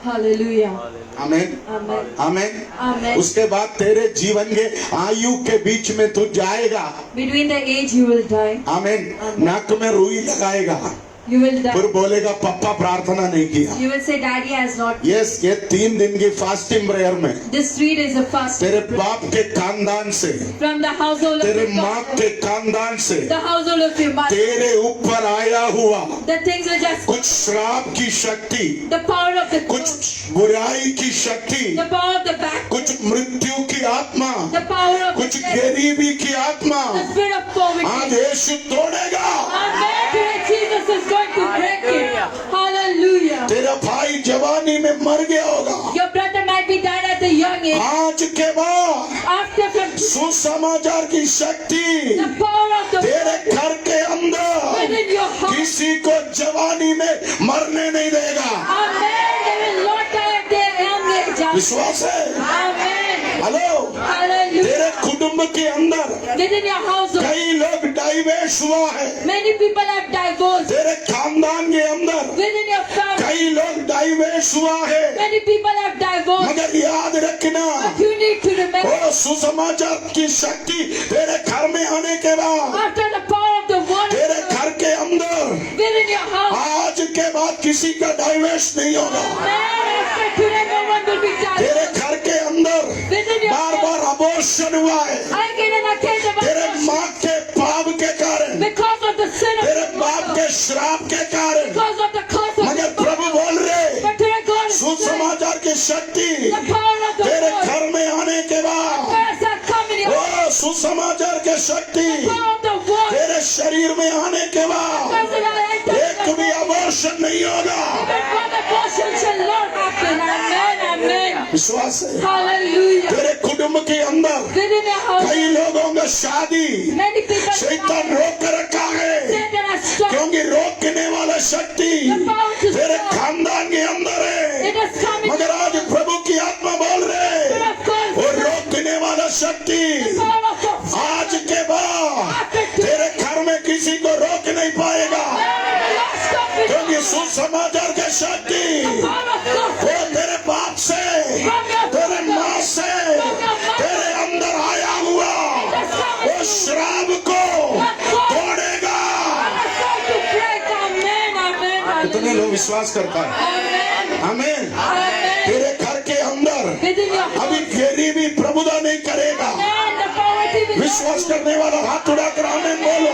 Hallelujah. आमीन। Amen. आमीन। Amen. उसके बाद तेरे जीवन के आयु के बीच में तू जाएगा। Between the age you will die. आमीन। नाक में रुई लगाएगा, You will die. फिर बोलेगा पापा प्रार्थना नहीं किया। You will say, Daddy has not. Yes, ये 3 दिन की फास्टिंग प्रेयर में This 3 days of fasting. तेरे बाप के खानदान से, From the household of तेरे your माँ father, के खानदान से the household of your mother, तेरे ऊपर आया हुआ the things which has कुछ श्राप की शक्ति, the power of the कुछ curse, बुराई की शक्ति, the power of the back, कुछ मृत्यु की आत्मा, the power of कुछ the death, गरीबी की आत्मा the spirit of poverty. आज यीशु तोड़ेगा। Amen. Today Jesus is going to break it. Hallelujah. तेरा भाई जवानी में मर गया होगा, Your brother might be died at a young age. आज के बाद After from सुसमाचार की शक्ति the power of the तेरे घर के अंदर within your heart. किसी को जवानी में मरने नहीं देगा। Amen. They will not die at their young age. विश्वास है? Amen. Hello, Hallelujah. तेरे कुटुंब के अंदर Within your household, कई लोग डाइवर्स हुआ है, many people have divorced. तेरे खानदान के अंदर Within your family, कई लोग डाइवर्स हुआ है, many people have divorced. मगर याद रखना, But you need to remember, वो सुसमाचार की शक्ति तेरे घर में आने के बाद after the power of the word, तेरे घर के अंदर within your house, आज के बाद किसी का डाइवर्स नहीं होगा। man, after today, no one will be तेरे divorced. घर के अंदर Within your bar bar abortion हुआ है, again and again, तेरे the माँ के पाप के कारण, because of the sin of तेरे the बाप mother, के श्राप के कारण, because of the curse of मगर the प्रभु mother. बोल रहे But today God is saying, सुसमाचार की शक्ति the power of the तेरे word, घर में आने के बाद curse has come in your वो सुसमाचार की शक्ति power of the word, तेरे शरीर में आने के बाद curse that has entered एक your भी अबॉर्शन नहीं होगा। even one abortion shall not happen. Amen. Amen. विश्वास है? Hallelujah. तेरे कुटुंब के अंदर Within your house, कई लोगों का शादी many people शैतान रोक कर रखा है, Satan has stopped क्योंकि रोकने वाला शक्ति the power to तेरे stop खानदान कितने लोग विश्वास करता है? आमीन। Amen. तेरे घर के अंदर Within your अभी गरीबी प्रभुता नहीं करेगा। and the poverty will विश्वास करने वाला हाथ उठाकर आमीन बोलो।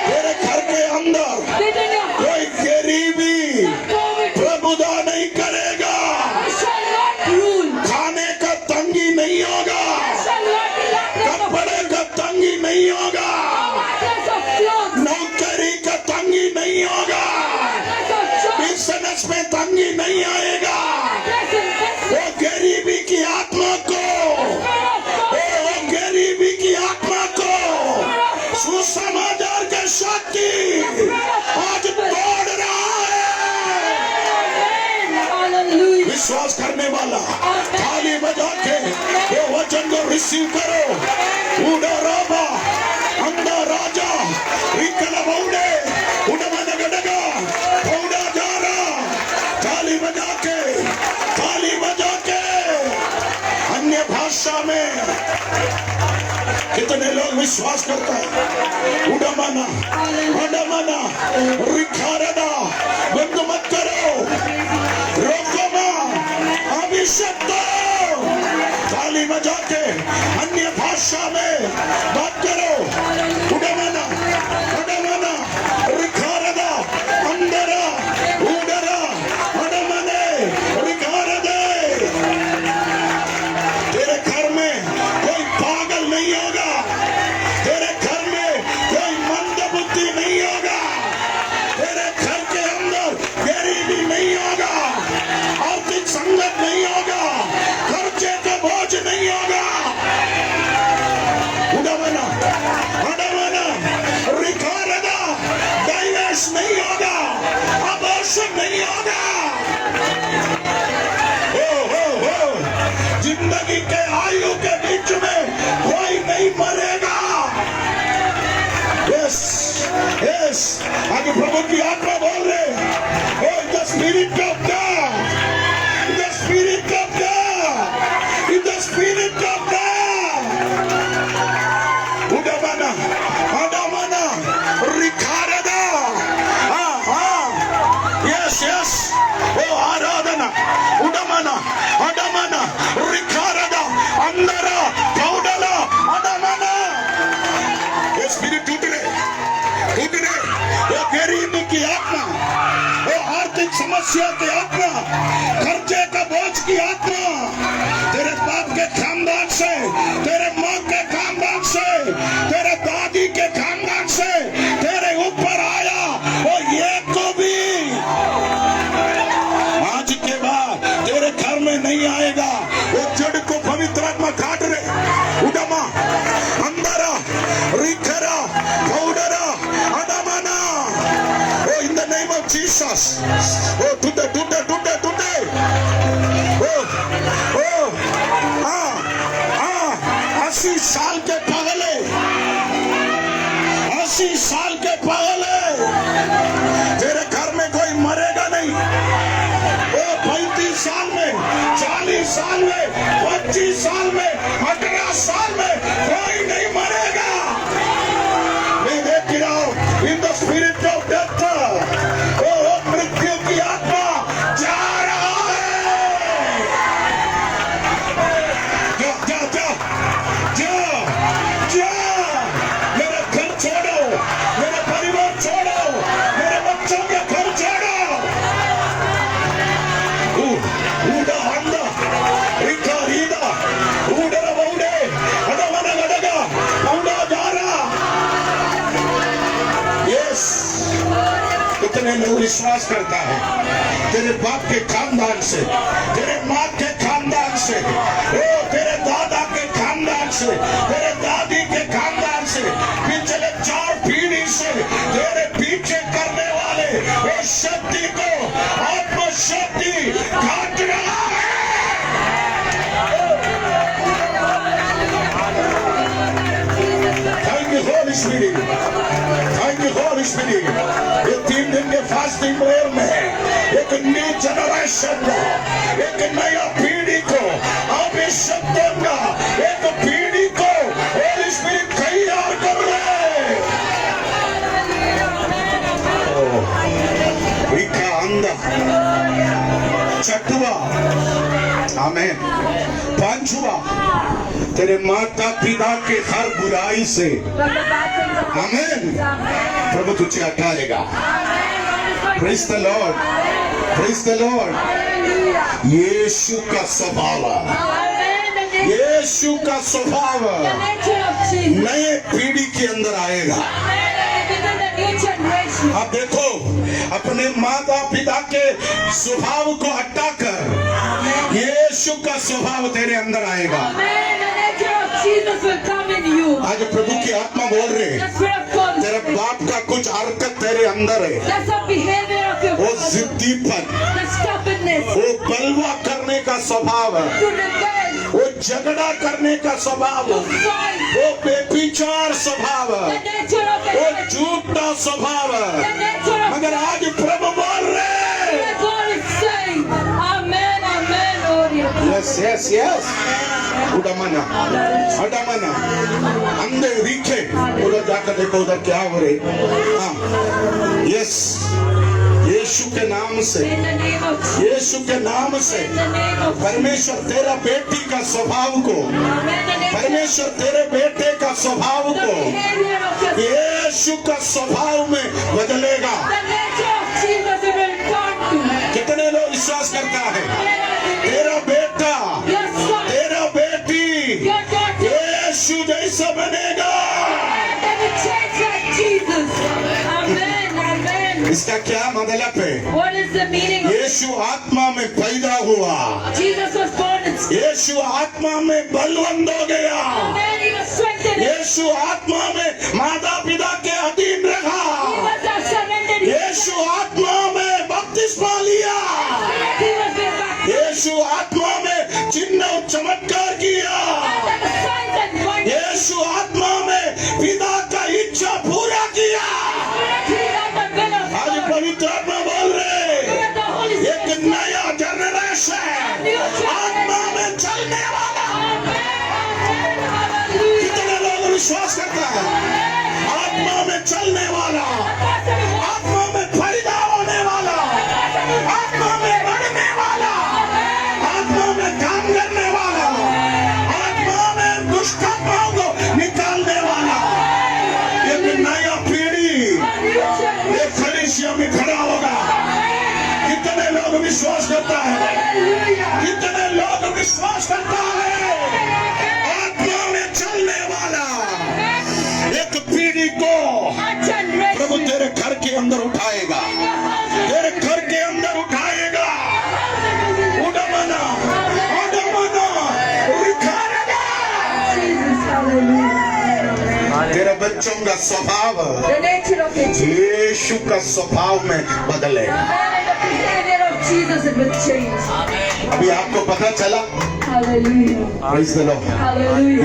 तेरे घर के अंदर within your कोई गरीबी poverty प्रभुता नहीं करेगा। shall not rule. खाने का तंगी नहीं होगा, Shall not be lack of कपड़े का तंगी नहीं होगा, matters of clothes, नौकरी का तंगी नहीं होगा, matters of job, बिजनेस में तंगी नहीं आएगा। matters in business. वो गरीबी की आत्मा को, वो गरीबी की आत्मा को सुसमाचार के शक्ति आज तोड़ रहा है। Hallelujah. विश्वास करने वाला थाली बजा के वो वचन को रिसीव करो। उड़ा राबा अंधा राजा रिकल बौड़े उड़मन गडगा उड़ा जा रहा। थाली बजा के अन्य भाषा में कितने लोग विश्वास करता है? उड़मना उड़मना रिखारदा बंद मत करो, रोको अभिषेक दो। ताली बजा के अन्य भाषा में बात करो। उड़मना रिखारदा अंदरा उड़रा उड़मने रिखारदे। तेरे घर में कोई पागल नहीं होगा, तेरे घर में कोई मंद बुद्धि नहीं होगा, तेरे घर के अंदर गरीबी नहीं होगा, आर्थिक संकट नहीं होगा, खर्चे का बोझ नहीं होगा। उड़मना रिखारदा डाइवर्स नहीं होगा, अबॉर्शन नहीं होगा। जिंदगी के आयु के बीच में कोई नहीं मरेगा। यस यस, आगे प्रभु की आत्मा बोल रहे, oh the spirit of God, the spirit of God, the spirit of God. उड़मना रिखारदा। यस यस, ओ आराधना। उड़मना रिखारदा अंदरा पौडला अडमना। ये स्पिरिट टूट रहे, वो गरीबी की आत्मा, वो आर्थिक समस्या की आत्मा, खर्चे का बोझ की आत्मा तेरे बाप के खानदान से, तेरे माँ के खानदान से, तेरे दादी के खानदान से तेरे ऊपर आया, वो ये को भी आज के बाद तेरे घर में नहीं आएगा। वो जड़ को पवित्र आत्मा काट रहे। उड़मा अंदरा रिखरा पौडरा अडमना। Oh in the name of Jesus. ओ टूटे टूटे टूटे टूटे। ओ 80 साल के पगले, 80 साल के पगले, तेरे घर में कोई मरेगा नहीं। 35 साल में, 40 साल में, 25 साल में, 18 साल में कोई नहीं मरेगा। मैं देख रहा हूं in the spirit of death, वो मृत्यु की आत्मा जा रहा है। जा मेरा घर छोड़ो, मेरा परिवार छोड़ो, मेरे बच्चों के घर छोड़ो। कितने लोग विश्वास करता है? तेरे बाप के खानदान से, तेरे माँ के खानदान से, ओ तेरे दादा के खानदान से, तेरे दादी के खानदान से, पिछले 4 पीढ़ी से तेरे पीछे करने वाले वो शक्ति को आत्मशक्ति काट रहा है। Thank you, Holy Spirit. Thank you, Holy Spirit. ये 3 दिन के फास्टिंग प्रेयर में एक न्यू जनरेशन को, एक नया पीढ़ी को अभिषेक देगा, एक पीढ़ी को Holy Spirit तैयार कर रहे हैं। अंधा, छठवा आमेन, पांचवा तेरे माता पिता के हर बुराई से आमेन प्रभु तुझे हटाएगा। Praise the Lord, praise the Lord. यीशु का स्वभाव, यीशु का स्वभाव नए पीढ़ी के अंदर आएगा। अब देखो अपने माता पिता के स्वभाव को हटाकर यीशु का स्वभाव तेरे अंदर आएगा। आज प्रभु की आत्मा बोल रहे तेरे बाप का कुछ हरकत तेरे अंदर है, वो जिद्दीपन, वो बलवा करने का स्वभाव, वो झगड़ा करने का स्वभाव, वो बेविचार स्वभाव, वो झूठा स्वभाव, मगर आज प्रभु बोल रहे यस यस यस उड़मना हडमना अंधे दिखे उधर जाकर देखो उधर क्या हो रहे। हाँ यस यीशु के नाम से, यीशु के नाम से परमेश्वर तेरा बेटी का स्वभाव को, परमेश्वर तेरे बेटे का स्वभाव को यीशु का स्वभाव में बदलेगा। कितने लोग विश्वास करता है तेरा बेटा, तेरा बेटी यीशु जैसा बनेगा। इसका क्या मतलब है? यीशु आत्मा में पैदा हुआ, यीशु आत्मा में बलवंत हो गया, यीशु आत्मा में माता पिता के अधीन रहा, यीशु आत्मा में बपतिस्मा लिया, यीशु आत्मा में चिन्ह और चमत्कार किया, यीशु आत्मा में पिता का इच्छा पूरा किया। आज पवित्र आत्मा बोल रहे एक नया जनरेशन आत्मा में चलने वाला। कितने लोग विश्वास करता है आत्मा में चलने वाला, आत्मा में पैदा होने वाला, आत्मा में बढ़ने वाला, आत्मा में काम करने वाला, आत्मा में दुष्ट आत्माओं को निकालने वाला एक नया पीढ़ी एक कलीसिया में खड़ा होगा। कितने लोग विश्वास करता है? कितने लोग विश्वास करता है? आत्मा में चलने वाला एक पीढ़ी को प्रभु तेरे घर के अंदर उठाएगा, तेरे घर के अंदर उठाएगा। उड़मना उड़मना उखाड़ेगा। तेरे बच्चों का स्वभाव यीशु का स्वभाव में बदलेगा। अभी आपको पता चला? Praise the Lord।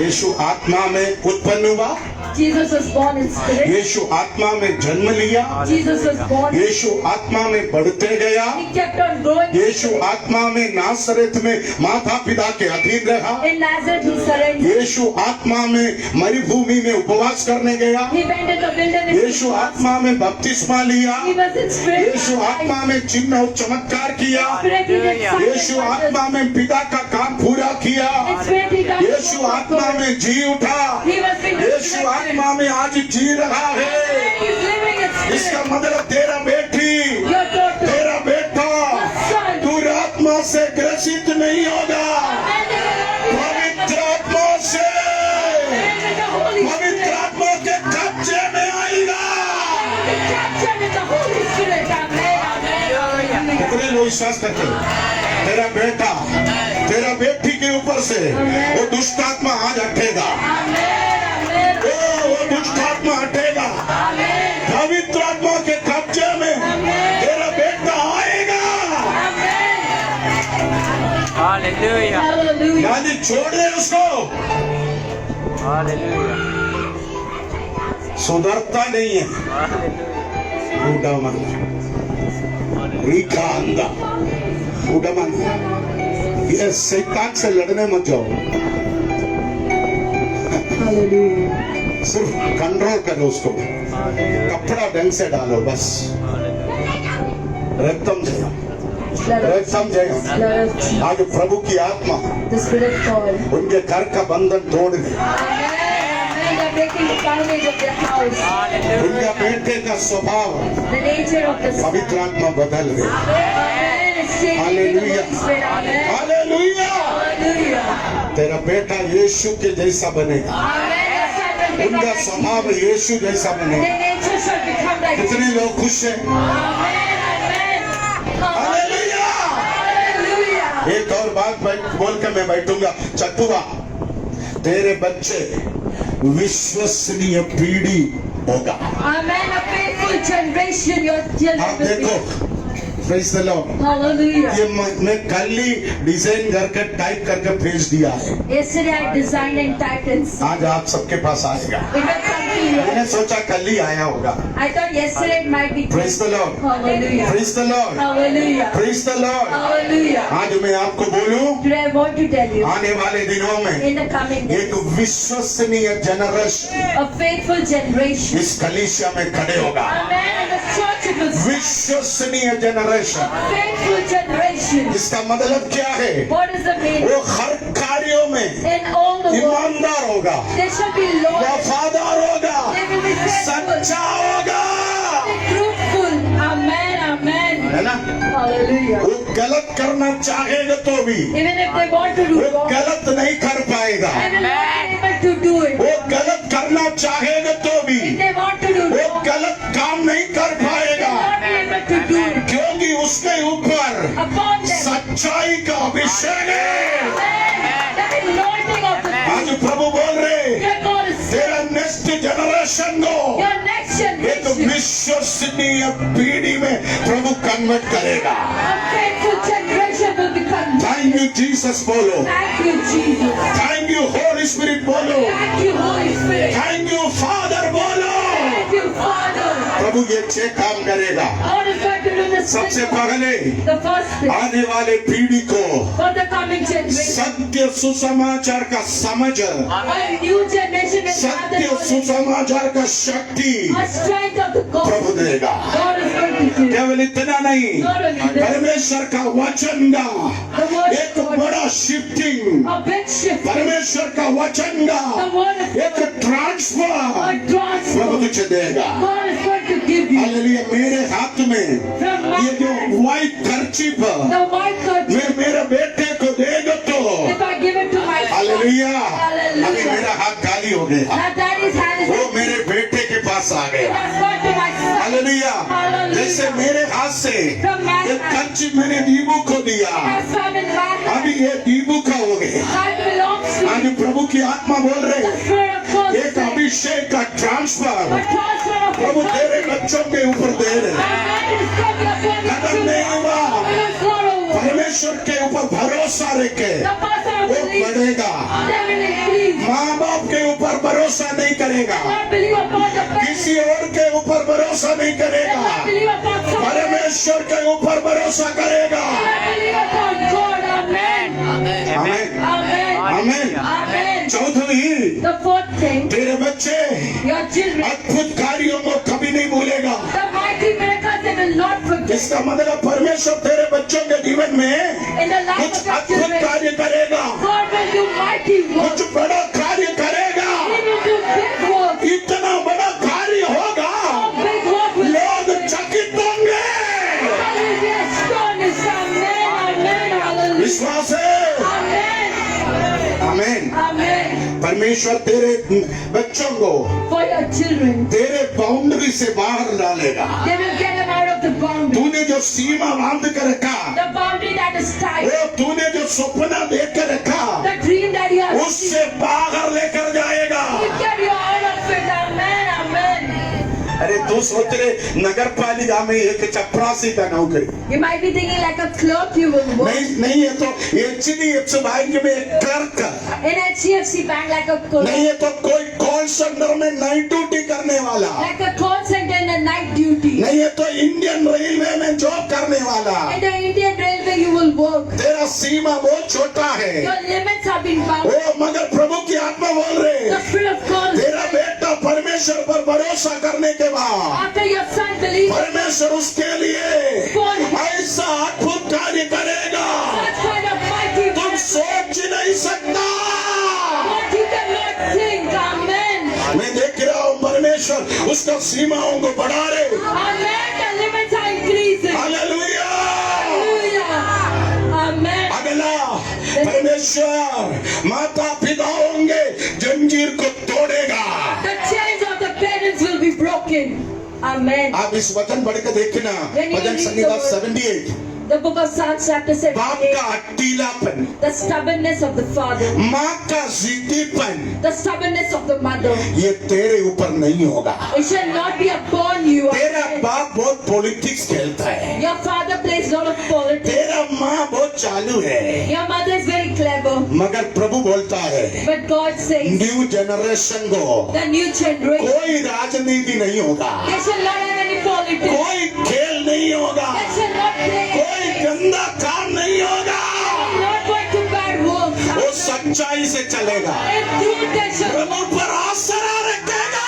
यीशु आत्मा में उत्पन्न हुआ, Jesus was born in spirit. यीशु आत्मा में जन्म लिया, Jesus was born. यीशु आत्मा में बढ़ते गया, He kept on growing. यीशु आत्मा में नासरत में माता पिता के अधीन रहा, In Nazareth he surrendered. यीशु आत्मा में मरुभूमि में उपवास करने गया, He went in the wilderness. यीशु आत्मा में बपतिस्मा लिया, He was in spirit. यीशु आत्मा में चिन्ह और चमत्कार किया, Spirit he did signs Yeshu and wonders. आत्मा में पिता का काम पूरा किया, In spirit he got यीशु आत्मा में जी उठा, He was being यीशु आत्मा में आज जी रहा है। He's living in spirit. इसका मतलब तेरा बेटी, Your daughter. तेरा बेटा Son. दूर आत्मा से ग्रसित नहीं होगा, पवित्र आत्मा से, And the Holy पवित्र Spirit. आत्मा के कब्जे में आएगा। Be captured in the Holy Spirit. Amen. कितने लोग विश्वास करते हैं? तेरा बेटा, तेरा बेटी के ऊपर से वो दुष्ट आत्मा आज हटेगा, Amen. वो दुष्ट आत्मा हटेगा, पवित्र आत्मा के कब्जे में तेरा बेटा आएगा। Hallelujah. Hallelujah. यानी छोड़ दे उसको, Hallelujah. सुधरता नहीं है। Hallelujah. उड़मन रीखा अंधा उड़मन, ये शैतान से लड़ने मत जाओ, सिर्फ कंट्रोल करो उसको, कपड़ा ढंग से डालो बस। रक्तम Jayam, Blood of रक्तम Jayam. blood of Jesus. आज प्रभु की आत्मा The Spirit of God. उनके घर का बंधन तोड़ दे, Amen. They're breaking the bondage of their house. उनका बेटे का स्वभाव The nature of the Son. पवित्र आत्मा बदल दे। Amen. It's changing with the Holy Spirit. Amen. Hallelujah. Hallelujah. तेरा बेटा यीशु के जैसा बनेगा, Amen. Your son will become उनका like स्वभाव यीशु जैसा बनेगा। Their nature shall become like कितने लोग खुश हैं? Amen. Amen. हालेलुया। Hallelujah. एक और बात बोल के मैं बैठूंगा। चतुआ, तेरे बच्चे विश्वसनीय पीढ़ी होगा। Amen. A faithful generation, your children आप will be. देखो, Praise the Lord। Hallelujah. ये मैं कल ही डिजाइन करके टाइप करके भेज दिया है, Yesterday I designed and typed and sent. आज आप सबके पास आएगा। It will come to you. मैंने सोचा कल ही आया होगा। I thought yesterday it might be. Praise the Lord। Hallelujah. Praise the Lord। Hallelujah. Praise the Lord। Hallelujah. आज मैं आपको बोलूं, Today I want to tell you, आने वाले दिनों में in the coming days, एक विश्वसनीय जनरेशन a faithful generation. इस कलीसिया में खड़े होगा। Amen. In the church it will stand. विश्वसनीय जनरेशन, A faithful generation. इसका मतलब क्या है? What is the meaning? वो हर कार्यों में In all the world, ईमानदार होगा, they shall be loyal, वफादार होगा, they will be faithful, सच्चा होगा, be truthful. Amen. Amen. है ना? Hallelujah. वो गलत करना चाहेगा तो भी Even if they want to do वो wrong, गलत नहीं कर पाएगा। they will not be able to do it. वो गलत करना चाहेगा तो भी If they want to do वो wrong, गलत काम नहीं कर they will पाएगा, not be able to do it. क्योंकि उसके ऊपर Upon them, सच्चाई का अभिषेक है। Amen. The anointing of the आज प्रभु बोल रहे, Dear God is तेरा नेक्स्ट जनरेशन को your next एक generation. विश्वसनीय पीढ़ी में प्रभु कन्वर्ट करेगा। A faithful generation will become. Thank you Jesus बोलो, Thank you, Jesus. Thank you Holi spirit बोलो, Thank you, Holy Spirit. Thank you father बोलो। Thank you, Father. प्रभु ये 6 काम करेगा। God is going to do this. सबसे पहले The first thing आने वाले पीढ़ी को for the coming generation. सत्य सुसमाचार का समझ, A new generation will have the सत्य knowledge, सुसमाचार का शक्ति a strength of the Prabhu gospel. देगा। God is going to do. केवल इतना नहीं, Not only this, परमेश्वर का वचन का the word एक of God, बड़ा शिफ्टिंग, a big shift. परमेश्वर का वचन का The word of एक God, ट्रांसफर a प्रभु transfer. तुझे देगा। God is going to give you hallelujah. मेरे हाथ में from my ये जो hand, white kerchief the white curtain. मैं मेरे बेटे को देगा तो If I give it to my son, hallelujah. Hallelujah. अभी मेरा हाथ खाली हो गया, now daddy's hand is वो मेरे बेटे के पास आ गया। that's going to my son. Hallelujah. Hallelujah. जैसे मेरे हाथ से From my एक hand, कर्चिप मैंने दीबू को दिया, as I'm in my hand, अभी ये दीबू का हो गया। that belongs to आज you. प्रभु की आत्मा बोल The रहे, Spirit of God एक says, अभिषेक का a ट्रांसफर transfer of प्रभु तेरे authority. बच्चों के ऊपर दे रहे। Amen. It is coming upon the खत्म children. नहीं हुआ, It is not over. परमेश्वर के ऊपर भरोसा रखे The pastor वो believes, बढ़ेगा। they will increase. माँ बाप के ऊपर भरोसा नहीं करेगा, Not believe upon the parents. किसी और के ऊपर भरोसा नहीं They करेगा, not believe upon someone. परमेश्वर के ऊपर भरोसा करेगा। They not believe upon God. Amen. आमीन, Amen. आमीन। Amen. चौथी, The fourth thing, तेरे बच्चे your children, अद्भुत कार्यों को कभी नहीं भूलेगा। the mighty miracles they will not forget. इसका मतलब परमेश्वर तेरे बच्चों के जीवन में In the life कुछ of your अद्भुत children, कार्य करेगा, God will do mighty work. कुछ बड़ा कार्य करेगा। He will do big work. इतना बड़ा कार्य होगा, Big work will लोग चकित होंगे। God will be astonished. Amen. Amen. Hallelujah. विश्वास है। Amen. आमीन। Amen. परमेश्वर तेरे बच्चों को For your children, तेरे बाउंड्री से बाहर डालेगा। they will get them out of the boundary. तूने जो सीमा बांध कर रखा, The boundary that is tight. वो तूने जो सपना देख कर रखा, The dream that you have seen. उससे बाहर लेकर जाएगा। He will get you out of it. Amen. Amen. अरे तू सोच रहे नगर पालिका में एक चपरासी का नौकरी You might be thinking like a clerk you will work. नहीं है तो HDFC बैंक में एक clerk, In HDFC bank like a clerk. नहीं है तो कोई कॉल सेंटर में नाइट ड्यूटी करने वाला, Like a call center in the night duty. नहीं है तो इंडियन रेलवे में जॉब करने वाला। In the Indian Railway you will work. तेरा सीमा बहुत छोटा है, Your limits have been bound. ओ मगर प्रभु की आत्मा बोल रहे, The Spirit of God is तेरा बेटा परमेश्वर परमेश्वर पर भरोसा करने के बाद After your son believes, परमेश्वर उसके लिए For- ऐसा अद्भुत कार्य करेगा such kind of mighty तुम works, सोच नहीं सकता। what you cannot think. Amen. मैं देख रहा हूँ परमेश्वर उसका सीमाओं को बढ़ा रहे। Amen. The limits are increasing. Hallelujah. Hallelujah. Amen. अगला परमेश्वर माता पिताओं के जंजीर को तोड़ेगा। The chains of the parents will be broken. Amen. आप इस वचन पढ़ के देखना When you bhajan read the Samhita word- 78 The book of Psalms chapter बाप 78. का अट्टीलापन, The stubbornness of the father. माँ का जिद्दीपन, The stubbornness of the mother. ये तेरे ऊपर नहीं होगा। It shall not be upon you. तेरा Amen. बाप बहुत पॉलिटिक्स खेलता है, Your father plays a lot of politics. तेरा माँ बहुत चालू है, Your mother is very clever. मगर प्रभु बोलता है But God says, new generation को the new generation, कोई राजनीति नहीं होगा, they shall not have any politics. कोई खेल नहीं होगा, They shall not play. कोई गंदा काम नहीं होगा, They are not going to bad works. वो सच्चाई से चलेगा, In truth, they shall प्रभु पर आसरा रखेगा।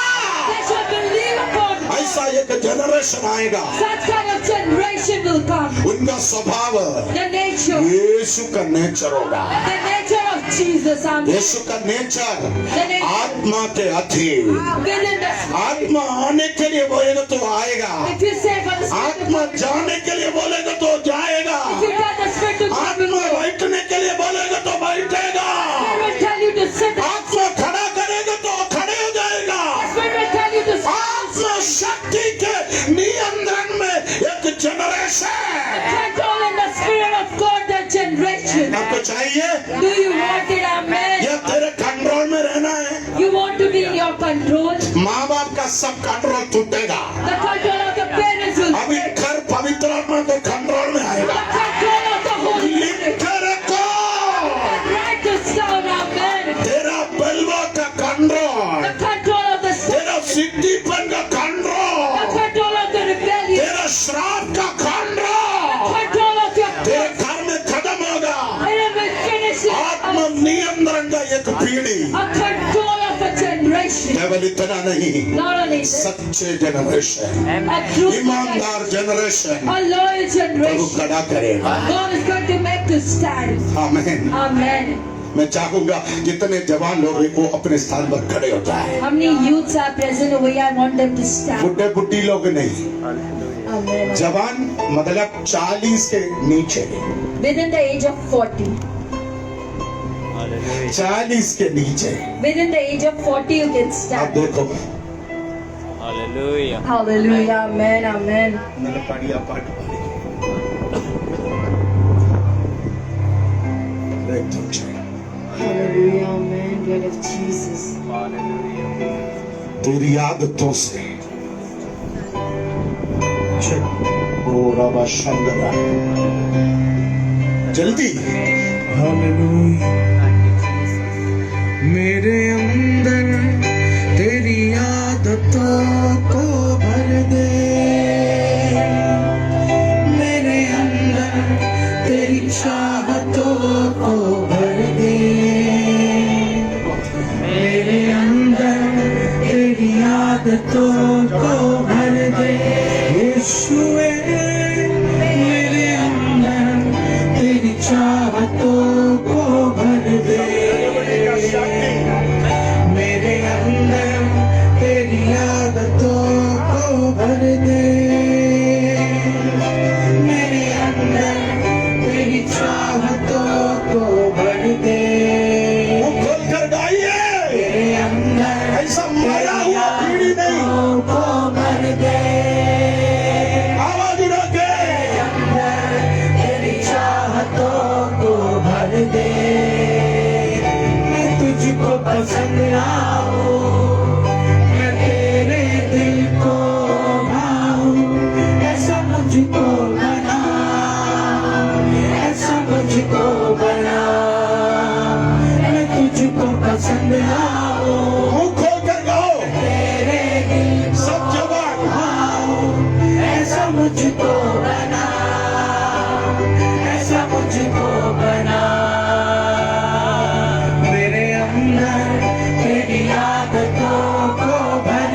they shall believe upon God. ऐसा एक जनरेशन आएगा, Such kind of generation will come. उनका स्वभाव The nature, यीशु का नेचर होगा। the nature of Jesus. Amen. यीशु का नेचर आत्मा के अधीन, Within the spirit. आत्मा आने के लिए बोलेगा तो आएगा, If you say for the spirit आत्मा of God, जाने के लिए बोलेगा तो जाएगा, if you tell the spirit to come, आत्मा बैठने के लिए बोलेगा तो बैठेगा, spirit will tell you to sit. आत्मा खड़ा करेगा तो खड़े हो जाएगा। Spirit will tell you to sit. आत्मा शक्ति के नियंत्रण में एक generation. Control in the spirit of God, the generation. आपको चाहिए Do you want it? Amen. या तेरे कंट्रोल में रहना है? You want to be in your control? माँ बाप का सब कंट्रोल टूटेगा, The control of the parents will अभी break. घर पवित्र आत्मा के कंट्रोल में The आएगा। control of the Holy लिख Spirit. के रखो Write this down. Amen. तेरा बलवा का control, The control of the spirit. तेरा सिद्धिपन का The control, control of the rebellion. तेरा श्राप का कंट्रोल Control of your तेरे thoughts. घर में खत्म होगा। And it will finish it. आत्म नियंत्रण का एक पीढ़ी, A control of a generation. केवल इतना नहीं, Not only this, सच्चे जनरेशन, a true ईमानदार generation a loyal Prabhu generation. खड़ा करेगा। God is going to make you stand. आमीन। Amen. मैं चाहूंगा जितने जवान लोग हैं वो अपने स्थान पर खड़े हो जाए, How many youths are present over here? I want them to stand. बुढ़े बुढ़ी लोग नहीं, Amen. जवान मतलब 40 के नीचे, Within the age of 40. 40 के नीचे। Within the age of 40 you can आप stand. देखो Hallelujah. Hallelujah. Amen. Amen. नलपड़िया पाठ Hallelujah. Amen. Blood of Jesus. तेरी आदतों से ओ रबा शंगरा जल्दी हालेलुया मेरे अंदर तेरी आदतों को भर दे मेरे अंदर तेरी चाहतों को भर दे मेरे अंदर तेरी आदतों को भर दे यीशुए मेरे अंदर तेरी चाहतों को भर दे मेरे अंदर तेरी आदतों को भर दे मेरे अंदर तेरी चाहतों को भर दे खोल कर गाइए मेरे अंदर ऐसा मरा हुआ पीढ़ी नहीं को भर दे आवाज उठा के अंदर तेरी चाहतों को भर दे मैं तुझको पसंद आऊं मैं तेरे दिल को भाऊं ऐसा मुझको बना ऐसा मुझको बना मैं तुझको पसंद आऊं मुंह खोल कर गाओ तेरे दिल सब जवान भाऊं ऐसा मुझको बना ऐसा मुझको बना मेरे अंदर तेरी आदतों को भर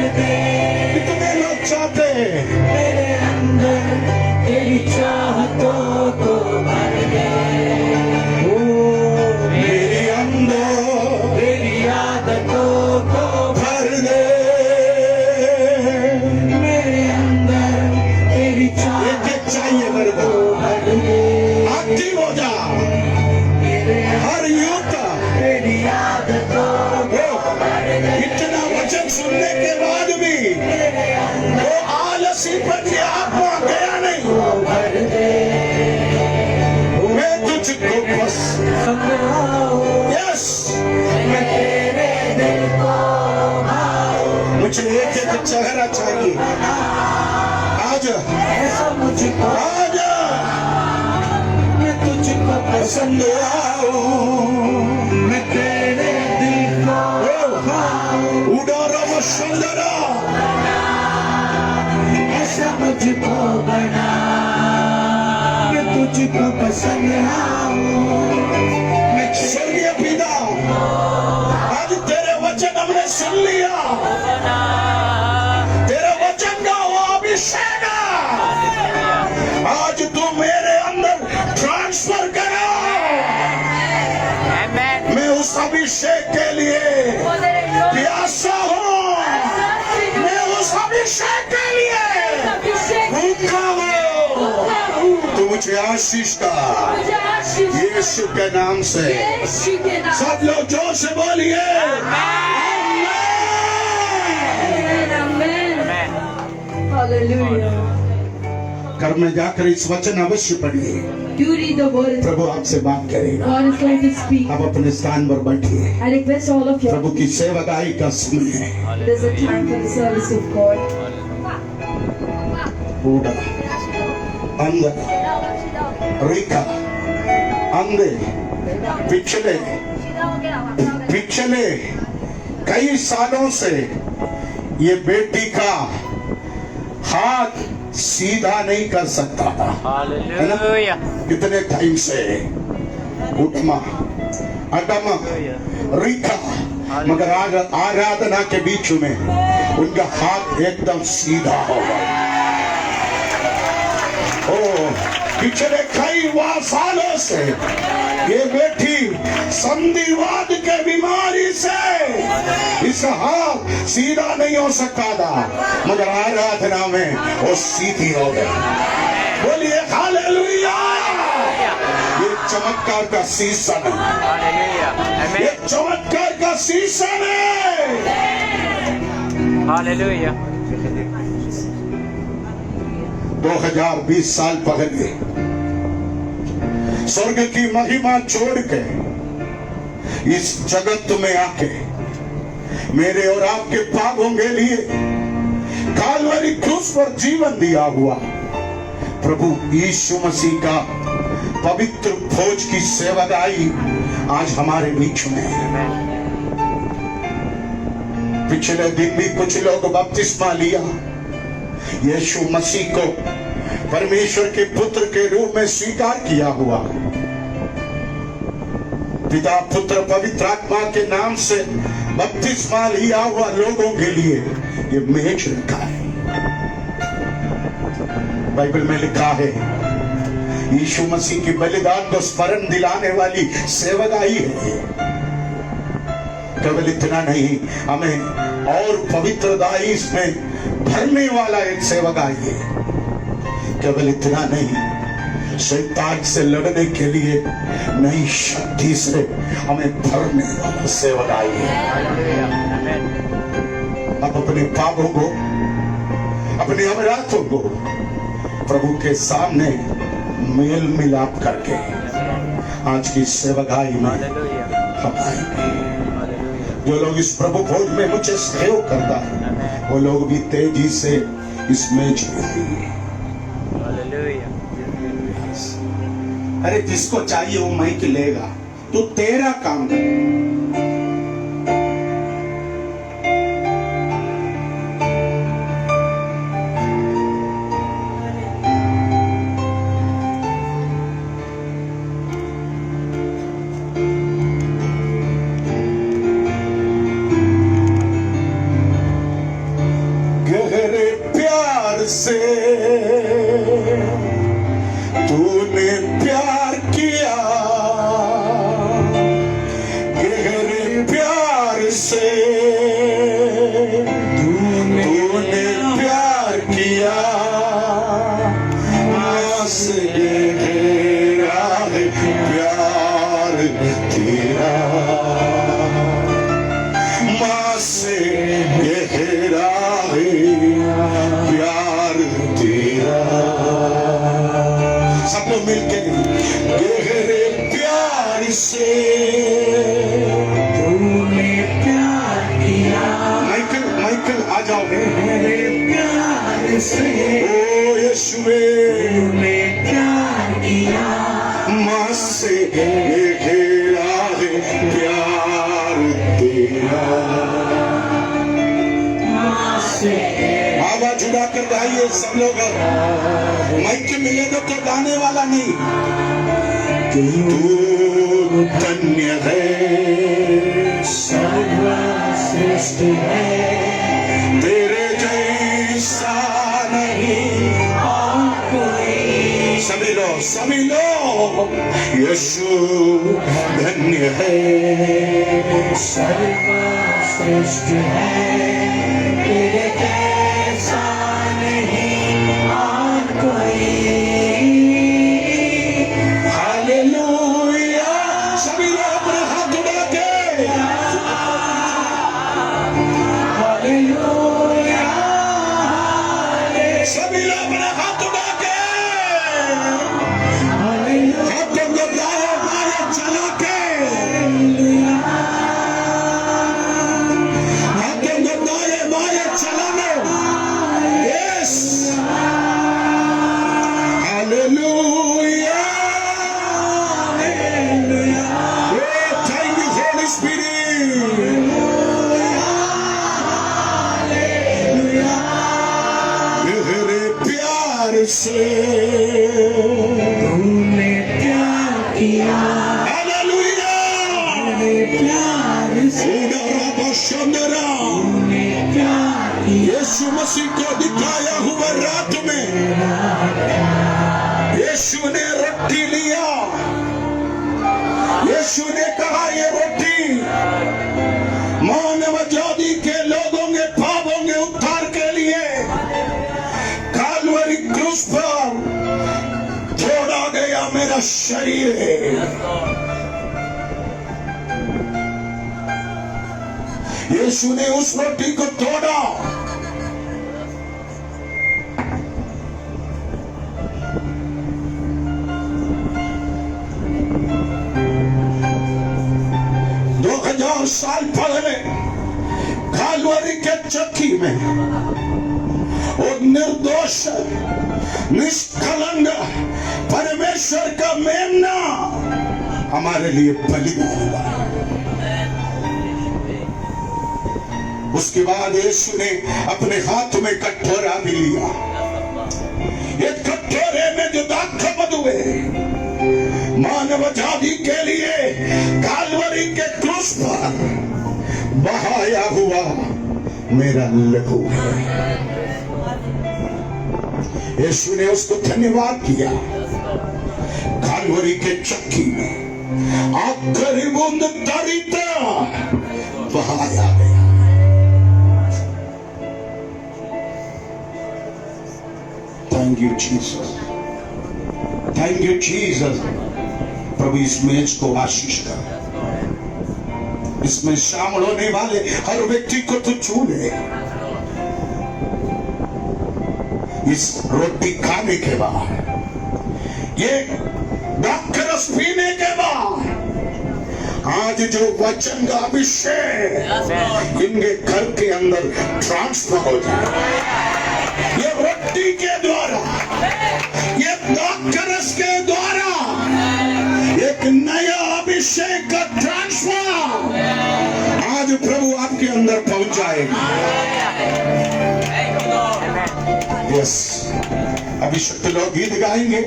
सुनने के बाद भी वो आलसी पति आत्मा गया नहीं। मैं तुझको बस यस मुझे एक चेहरा चाहिए। आजा आजा मैं तुझको पसंद आऊं, मैं तेरे दिल को उड़ारा वो सुंदरा ऐसा मुझको बना, मैं तुझको पसंद आऊं। मैं स्वर्गीय पिता आज तेरे वचन हमने सुन लिया, तेरे वचन का वो अभिषेक आज तू मेरे अंदर ट्रांसफर करा। मैं उस अभिषेक के लिए प्यासा हूँ, मैं उस अभिषेक के लिए भूखा हूँ। तू मुझे आशीष का यीशु के नाम से सब लोग जोर से बोलिए Hallelujah. घर में जाकर इस वचन अवश्य पढ़िए। You read the word. प्रभु आपसे बात करेगा। God is going to speak. आप अपने स्थान पर बैठिए। I request all of you. प्रभु की सेवकाई का समय है। It is a time for the service of God. बूढ़ा अंदर रिका अंधे पिछले कई सालों से ये बेटी का हाथ सीधा नहीं कर सकता था। Hallelujah. कितने टाइम से उठमा अटमा रिका, मगर आज आराधना के बीच में उनका हाथ एकदम सीधा होगा। ओ पिछले कई सालों से ये बेटी संधिवाद के बीमारी से इसका हाथ सीधा नहीं हो सकता था, मगर आराधना में वो सीधी हो गई। बोलिए हालेलुया। ये चमत्कार का सीजन है, Hallelujah. ये Amen. चमत्कार का सीजन है। Hallelujah. 2020 साल पहले स्वर्ग की महिमा छोड़ के इस जगत में आके मेरे और आपके पापों के लिए कालवरी क्रूस पर जीवन दिया हुआ प्रभु यीशु मसीह का पवित्र भोज की सेवकाई आज हमारे बीच में है। पिछले दिन भी कुछ लोग बपतिस्मा लिया, यीशु मसीह को परमेश्वर के पुत्र के रूप में स्वीकार किया हुआ। पिता पुत्र पवित्र आत्मा के नाम से बपतिस्मा लिया हुआ लोगों के लिए ये मेज रखा है। बाइबल में लिखा है यीशु मसीह की बलिदान को स्मरण दिलाने वाली सेवकाई है। केवल इतना नहीं, हमें और पवित्रताई इसमें भरने वाला एक सेवकाई है। केवल इतना नहीं, शैतान से लड़ने के लिए नई शक्ति से हमें भरने वाला सेवकाई है। अब अपने पापों को, अपने अपराधों को प्रभु के सामने मेल मिलाप करके आज की सेवकाई में हम आएंगे। जो लोग इस प्रभु भोज में मुझे सहयोग करता है वो लोग भी तेजी से इस मेज में आएंगे। अरे जिसको चाहिए वो माइक लेगा, तू तेरा काम कर। गहरे प्यार से तूने प्यार किया, गहरे प्यार से तूने प्यार किया, आस गहरा है प्यार तेरा, माँ से से तूने प्यार किया। माइकल आ जाओ। मेरे प्यार से ओ यीशुए तूने प्यार किया। माँ से घेरा है प्यार तेरा। आवाज उड़ा कर गाइए सब लोग। माइक मिलेगा तो गाने वाला नहीं। तू धन्य है, सर्वश्रेष्ठ है, तेरे जैसा नहीं और कोई। सभी लो यीशु धन्य है, सर्वश्रेष्ठ है, तेरे जैसा नहीं और कोई। हालेलुया। सभी लोग अपने हाथ उठा के हालेलुया। सभी लोग अपने हाथ उठा के हाथों को दाएं बाएं चला के हाथों को दाएं बाएं चलाना। Yes hallelujah. Thank you, Holy Spirit. तेरे प्यार से तूने प्यार किया। हालेलुया। प्यार से तूने प्यार किया। यीशु मसीह को दिखाया हुआ रात में यीशु ने रोटी लिया। यीशु ने कहा ये रोटी मानव जाति के लोगों के पापों के उद्धार के लिए कालवरी क्रूस पर छोड़ा गया मेरा शरीर है। यीशु ने उस रोटी को तोड़ा। साल पहले कालवरी के चक्की में और निर्दोष निष्कलंक परमेश्वर का मेमना हमारे लिए बलि हुआ। उसके बाद यीशु ने अपने हाथ में कटोरा भी लिया। ये कटोरे में जो दाखमद हुए मानव जाति के लिए कालवरी के क्रूस पर बहाया हुआ मेरा लहू है। यीशु ने उसको धन्यवाद किया। कालवरी के चक्की में आखिरी बूंद तरीता बहाया गया। Thank you Jesus. Thank you Jesus. प्रभु इस मेज को आशीष कर। इसमें शामिल होने वाले हर व्यक्ति को तो छू ले। इस रोटी खाने के बाद, ये दाखरस पीने के बाद, आज जो वचन का अभिषेक इनके घर के अंदर ट्रांसफर हो जाए। ये रोटी के द्वारा, ये दाखरस के द्वारा एक नया अभिषेक का ट्रांसफर आज प्रभु आपके अंदर पहुंच जाएगा। यस, अभिषेक लोग गीत गाएंगे।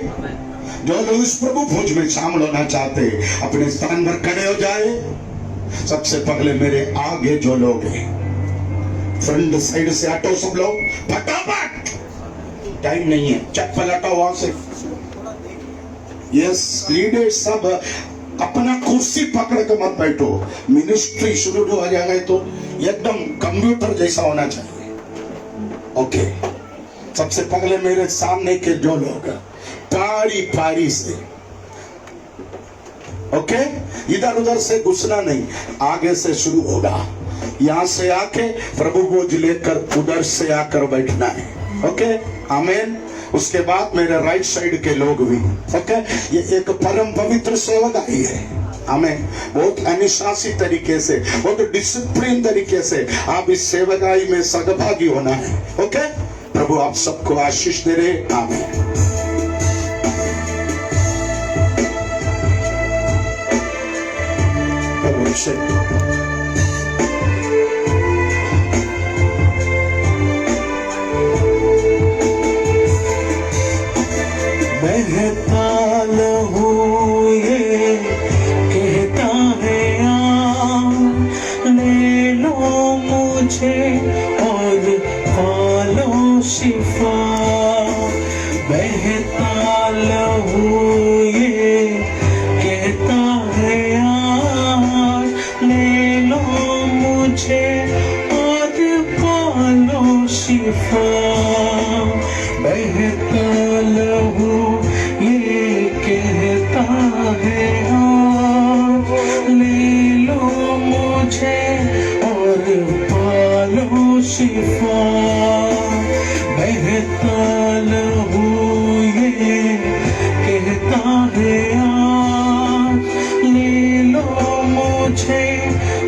जो लोग इस प्रभु भोज में शामिल होना चाहते हैं अपने स्थान पर खड़े हो जाए। सबसे पहले मेरे आगे जो लोग हैं, फ्रंट साइड से हटो सब लोग फटाफट। टाइम नहीं है, चप्पल हटाओ वहां से। यस, लीडर सब अपना कुर्सी पकड़ के मत बैठो। मिनिस्ट्री शुरू हो जाएगा तो एकदम कंप्यूटर जैसा होना चाहिए। ओके, सबसे पहले मेरे सामने के जो लोग पारी पारी से, ओके, इधर उधर से घुसना नहीं, आगे से शुरू होगा। यहां से आके प्रभु को लेकर उधर से आकर बैठना है। ओके, आमीन। उसके बाद मेरे राइट साइड के लोग भी। ओके, ये एक परम पवित्र सेवकाई है। हमें बहुत अनुशासित तरीके से, बहुत डिसिप्लिन तरीके से आप इस सेवकाई में सहभागी होना है। ओके, प्रभु आप सबको आशीष दे रहे। आमीन। बहता लहू ये कहता है ले लो मुझे और पालो शिफा। बहता लहू ये कहता है ले लो मुझे और पालो शिफा। बहता लहू ये कहता है ले लो मुझे और पालो शिफा। बहता लहू ये कहता है ले लो मुझे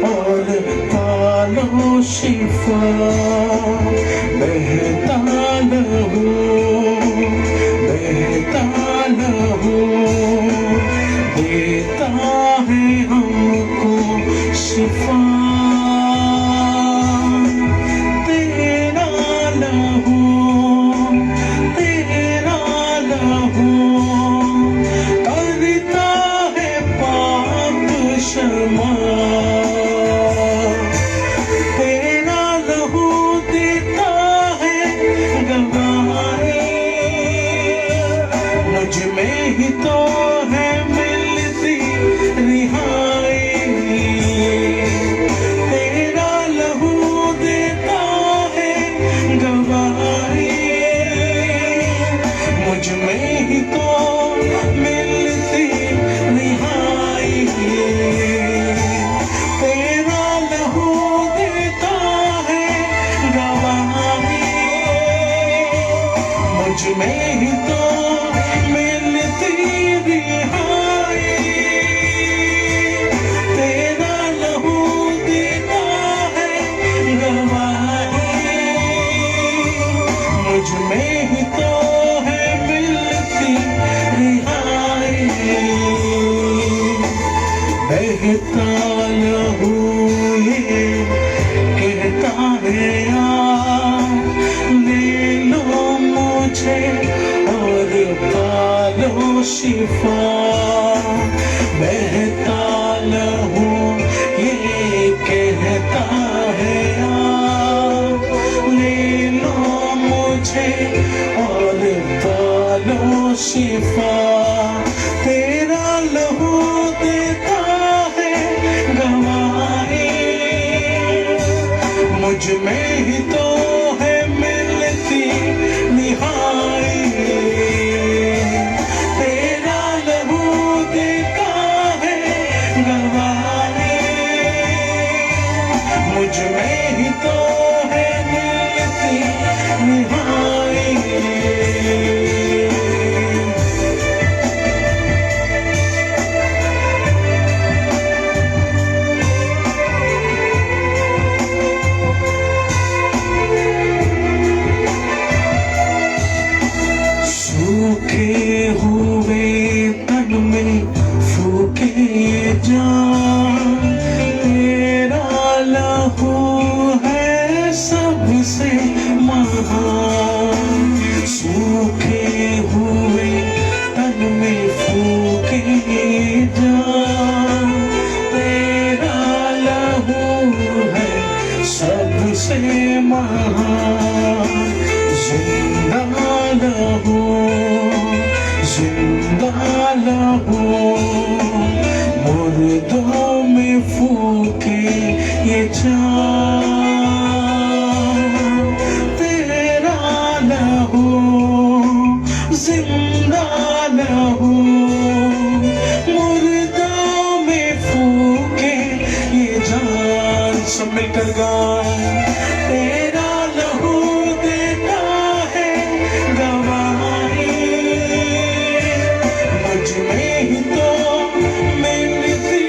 और पालो शिफा। बहता लहू देता है हमको शिफा। तेरा लहू करता है पाप क्षमा। तेरा लहू देता है गवाही। मुझ में ही तो है मिलती रिहाई। तेरा लहू देता है गवाही। मुझ में ही तो मिलती रिहाई। तेरा लहू देता है गवाही। मुझ में ही तो मिलती रिहाई। तेरा लहू देता है गवाही। मुझ में ही तो है मिलती रिहाई। बहता लहू ये कहता है ले लो मुझे और पालो शिफा। बहता लहू ये कहता है ले लो मुझे और पालो शिफा। तेरा लहू देता है गवाही। मुझ में ही तो है मिलती निहाई। तेरा लहू देता है गवाही। मुझ में ही तो है मिलती निहाई। सूखे हुए तन में फूके जान। तेरा लहू है सबसे महान। सूखे हुए तन में फूके जान। तेरा लहू है सबसे महान। जिंदा लहू मुर्दों में फूके ये जान। तेरा लहू जिंदा लहू मुर्दों में फूके ये जान। सब मिलकर गाएं। तेरा लहू देता है गवाही। मुझ में ही तो मिलती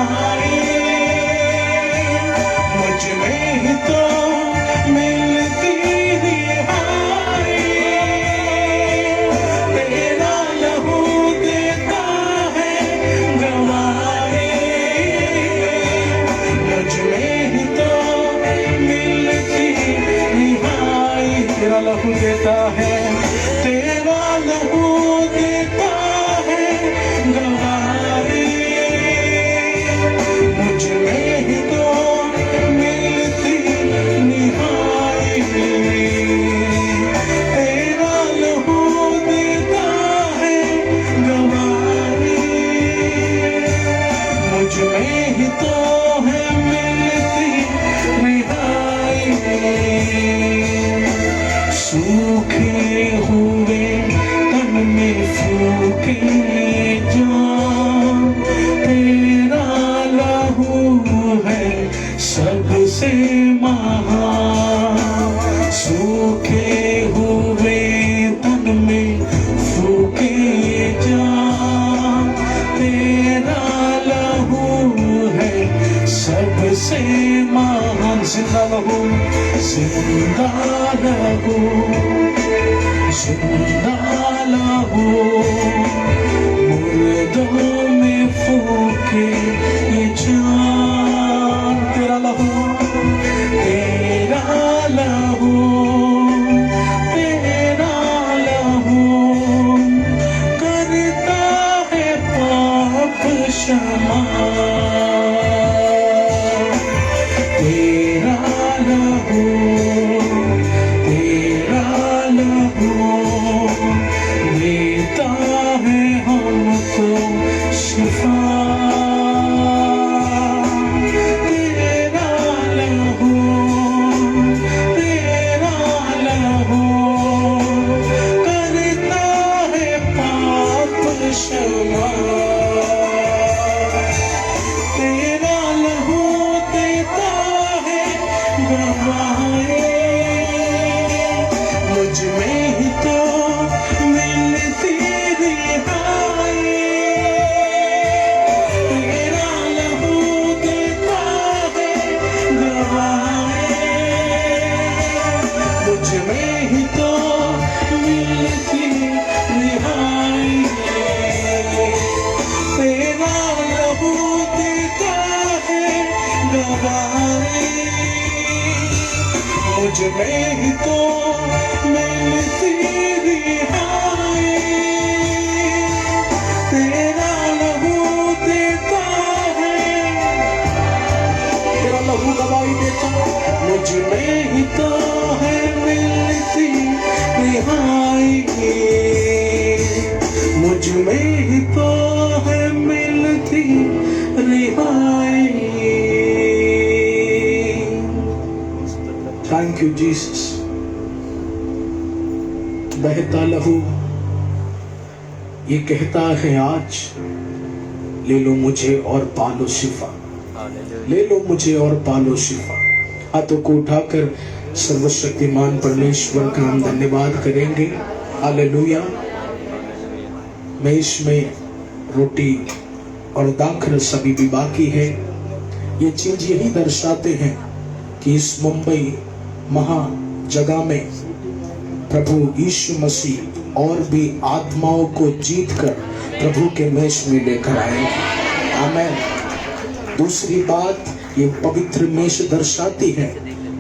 गवाए, मुझ में ही तो मिलती रिहाई। तेरा लहू देता है गवाए, मुझ में ही तो मिलती रिहाई। तेरा लहू देता है, तेरा लहू देता है गवाए, मुझ में ही तो मिलती रिहाई। तेरा लहू देता है गवाए, मुझ में ही तो है मिलती रिहाई। सूखे हुए तन में फूके जान, तेरा लहू है सबसे महान। सूखे हुए तन में फूके जान, तेरा लहू है सबसे महान। जिंदा लहू, जिंदा लहू, जिंदा लहू, मुर्दों में फूके ये जान। तेरा लहू, तेरा लहू, तेरा लहू करता है पाप क्षमा। तेरा लहू, तेरा लहू देता है हमको शिफा। तेरा लहू, तेरा लहू करता है पाप क्षमा। तेरा लहू देता है गवाए, मुझ में ही तो मिलती रिहाई। तेरा लहू देता है गवाए, मुझ में ही तो मिलती रिहाई। तेरा लहू देता है गवाए, मुझ में ही तो मिलती रिहाई। तेरा लहू देता है, तेरा लहू गवाही देता, मुझ में ही तो है मिलती रिहाई। मुझ में ही तो है मिलती रिहाई। Thank you Jesus. बहता लहू ये कहता है आज, ले लो मुझे और पालो शिफा। ले लो मुझे और पालो शिफा। हाथों को उठाकर सर्वशक्तिमान परमेश्वर का हम धन्यवाद करेंगे। हालेलुया। मेज में रोटी और दाखरस अभी भी बाकी है। ये चीज यही दर्शाते हैं कि इस मुंबई महा जगह में प्रभु यीशु मसीह और भी आत्माओं को जीतकर प्रभु के मेज में लेकर आएंगे। आमीन। दूसरी बात, ये पवित्र मेज दर्शाती है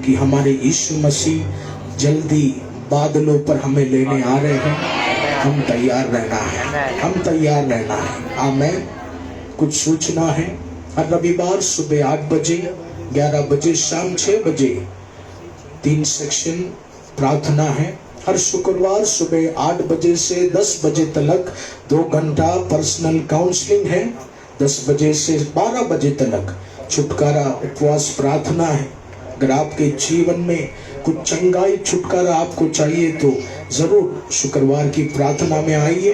कि हमारे यीशु मसीह जल्दी बादलों पर हमें लेने आ रहे हैं। हम तैयार रहना है, हम तैयार रहना है। आमीन। कुछ सूचना है। हर रविवार सुबह 8 बजे, 11 बजे, शाम 6 बजे 3 सेक्शन प्रार्थना है। हर शुक्रवार सुबह 8 बजे से 10 बजे तक 2 घंटा पर्सनल काउंसलिंग है। 10 बजे से 12 बजे तक छुटकारा उपवास प्रार्थना है। अगर आपके जीवन में कुछ चंगाई छुटकारा आपको चाहिए तो जरूर शुक्रवार की प्रार्थना में आइए।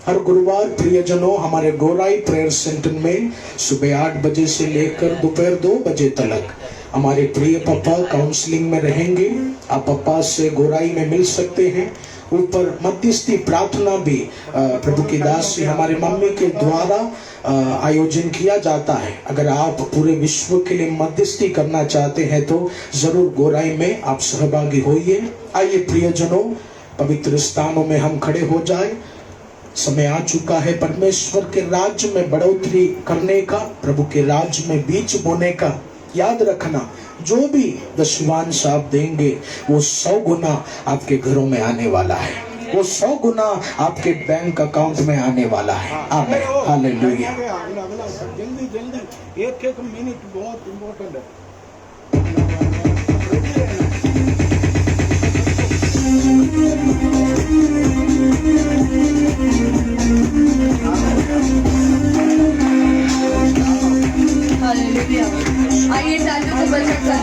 हर गुरुवार प्रियजनों हमारे गोराई प्रेयर सेंटर में सुबह 8 बजे से लेकर दोपहर 2 बजे तक हमारे प्रिय पापा काउंसलिंग में रहेंगे। आप पापा से गोराई में मिल सकते हैं। ऊपर मध्यस्थी प्रार्थना भी प्रभु की दासी हमारे मम्मी के द्वारा आयोजन किया जाता है। अगर आप पूरे विश्व के लिए मध्यस्थी करना चाहते हैं तो जरूर गोराई में आप सहभागी होइए। आइए प्रियजनों, पवित्र स्थानों में हम खड़े हो जाए। समय आ चुका है परमेश्वर के राज्य में बढ़ोतरी करने का, प्रभु के राज्य में बीज बोने का। याद रखना, जो भी दशवांश आप देंगे वो 100 गुना आपके घरों में आने वाला है, वो 100 गुना आपके बैंक अकाउंट में आने वाला है। आमीन, हालेलुया। जल्दी जल्दी, एक मिनट बहुत इम्पोर्टेंट है। हालेलुया। आइए तालियों को बजाकर,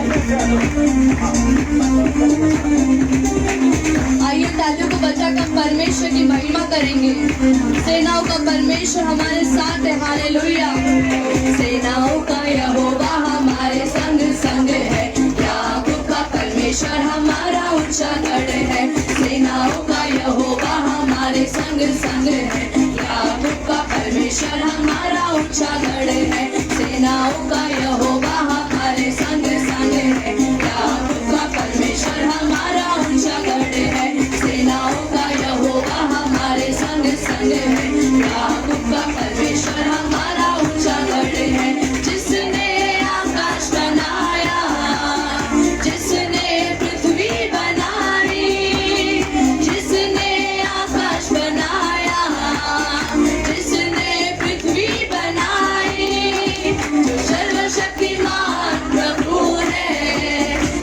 आइए तालियों को बजाकर परमेश्वर की महिमा करेंगे। सेनाओं का परमेश्वर हमारे साथ है। हालेलुया। सेनाओं का यहोवा हमारे संग संग है, याकूब का परमेश्वर हमारा ऊंचा गढ़ है। सेनाओं का यहोवा हमारे संग संग है, याकूब का परमेश्वर हमारा ऊंचा गढ़ है। सेनाओं का यहोवा हमारे संग संग है, याकूब का परमेश्वर हमारा ऊंचा गढ़ है। सेनाओं का यहोवा हमारे संग संग है, याकूब का परमेश्वर हमारा ऊंचा गढ़ है। जिसने आकाश बनाया, जिसने पृथ्वी बनाई, जिसने आकाश बनाया, जिसने पृथ्वी बनाई, जो सर्वशक्तिमान प्रभु है,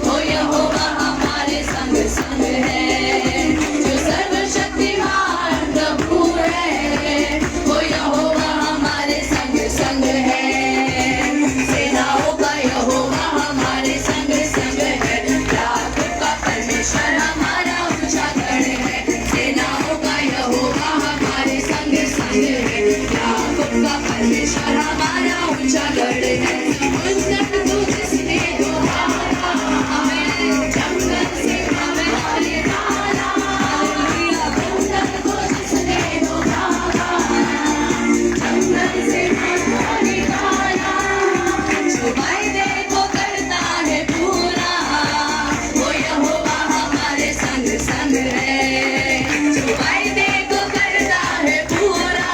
वो यहोवा हमारे संग संग है। जो सर्वशक्तिमान प्रभु है, वो यहोवा हमारे संग संग है। सेनाओं का यहोवा हमारे संग संग है, याकूब का परमेश्वर हमारा ऊंचा गढ़ है। सेनाओं का यहोवा हमारे संग संग है, याकूब का परमेश्वर हमारा ऊंचा गढ़ है। उन्नत को जिसने उतारा, हमें जंगल से हमें निकाला। हालेलुया। उन्नत को जिसने उतारा, जंगल से हमें निकाला। जो वायदे को करता है पूरा, वो यहोवा हमारे संग संग है। जो वायदे को करता है पूरा,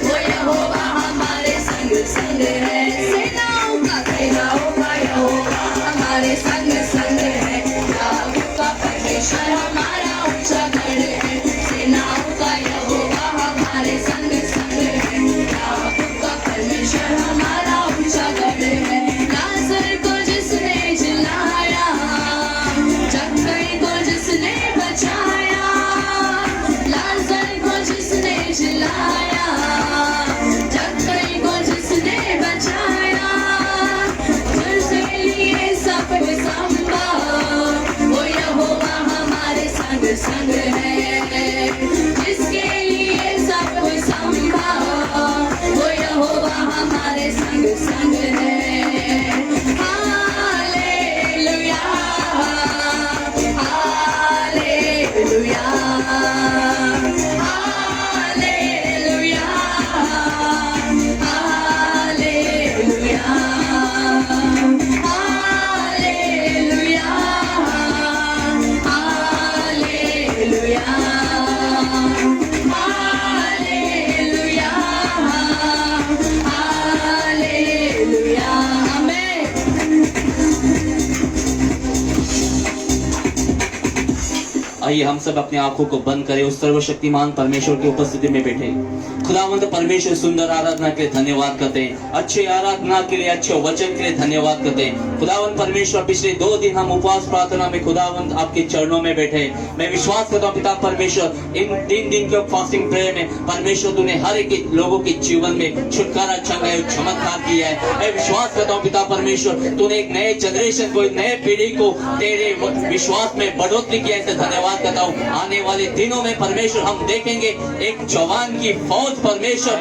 वो यहोवा हमारे संग संग है। सेनाओं का यहोवा हमारे संग संग है, याकूब का परमेश्वर हमारा ऊंचा गढ़ है। सेनाओं का यहोवा हमारे संग संग है, याकूब का परमेश्वर हमारा ऊंचा गढ़ है। लाजर को जिसने जिलाया, जक्कई को जिसने बचाया, लाजर को जिसने जिलाया, जक्कई को जिसने बचाया, उसके लिए सब संभव, वो यहोवा हमारे संग संग है। जिसके लिए सब संभव, वो यहोवा हमारे संग संग है। Hallelujah, hallelujah, hallelujah, hallelujah, hallelujah, hallelujah, hallelujah, hallelujah. आमीन। आइए हम सब अपनी आंखों को बंद करें, उस सर्वशक्तिमान परमेश्वर की उपस्थिति में बैठे। खुदावंद परमेश्वर, सुंदर आराधना के लिए धन्यवाद करते हैं, अच्छे आराधना के लिए, अच्छे वचन के लिए धन्यवाद करते हैं। खुदावंद परमेश्वर, पिछले 2 दिन हम उपवास प्रार्थना में खुदावंद आपके चरणों में बैठे। मैं विश्वास करता हूँ पिता परमेश्वर, इन 3 दिन के फास्टिंग प्रेयर में परमेश्वर तूने हर एक लोगों के जीवन में छुटकारा, चमत्कार किया है। मैं विश्वास करता हूँ पिता परमेश्वर, तूने एक नए जनरेशन को, नए पीढ़ी को तेरे विश्वास में बढ़ोतरी किया है। धन्यवाद धन्यवाद करता हूँ। आने वाले दिनों में परमेश्वर हम देखेंगे एक जवान की फौज परमेश्वर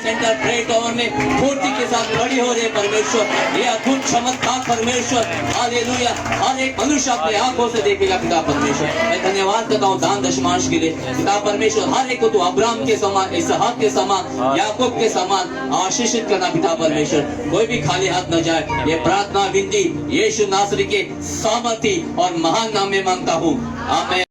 सेंटर प्रे टावर में फुर्ती के साथ खड़ी हो रही परमेश्वर। ये अद्भुत चमत्कार परमेश्वर हालेलुया हर एक मनुष्य अपने आंखों से देखेगा पिता परमेश्वर। मैं धन्यवाद करता हूँ दान दशमांश के लिए पिता परमेश्वर। हर एक को तू अब्राहम के समान, इसहाक के समान, याकूब के समान आशीषित करना पिता परमेश्वर। कोई भी खाली हाथ न जाए, ये प्रार्थना विनती यीशु नासरी के सामर्थी और महान नाम में मांगता हूँ, आमीन।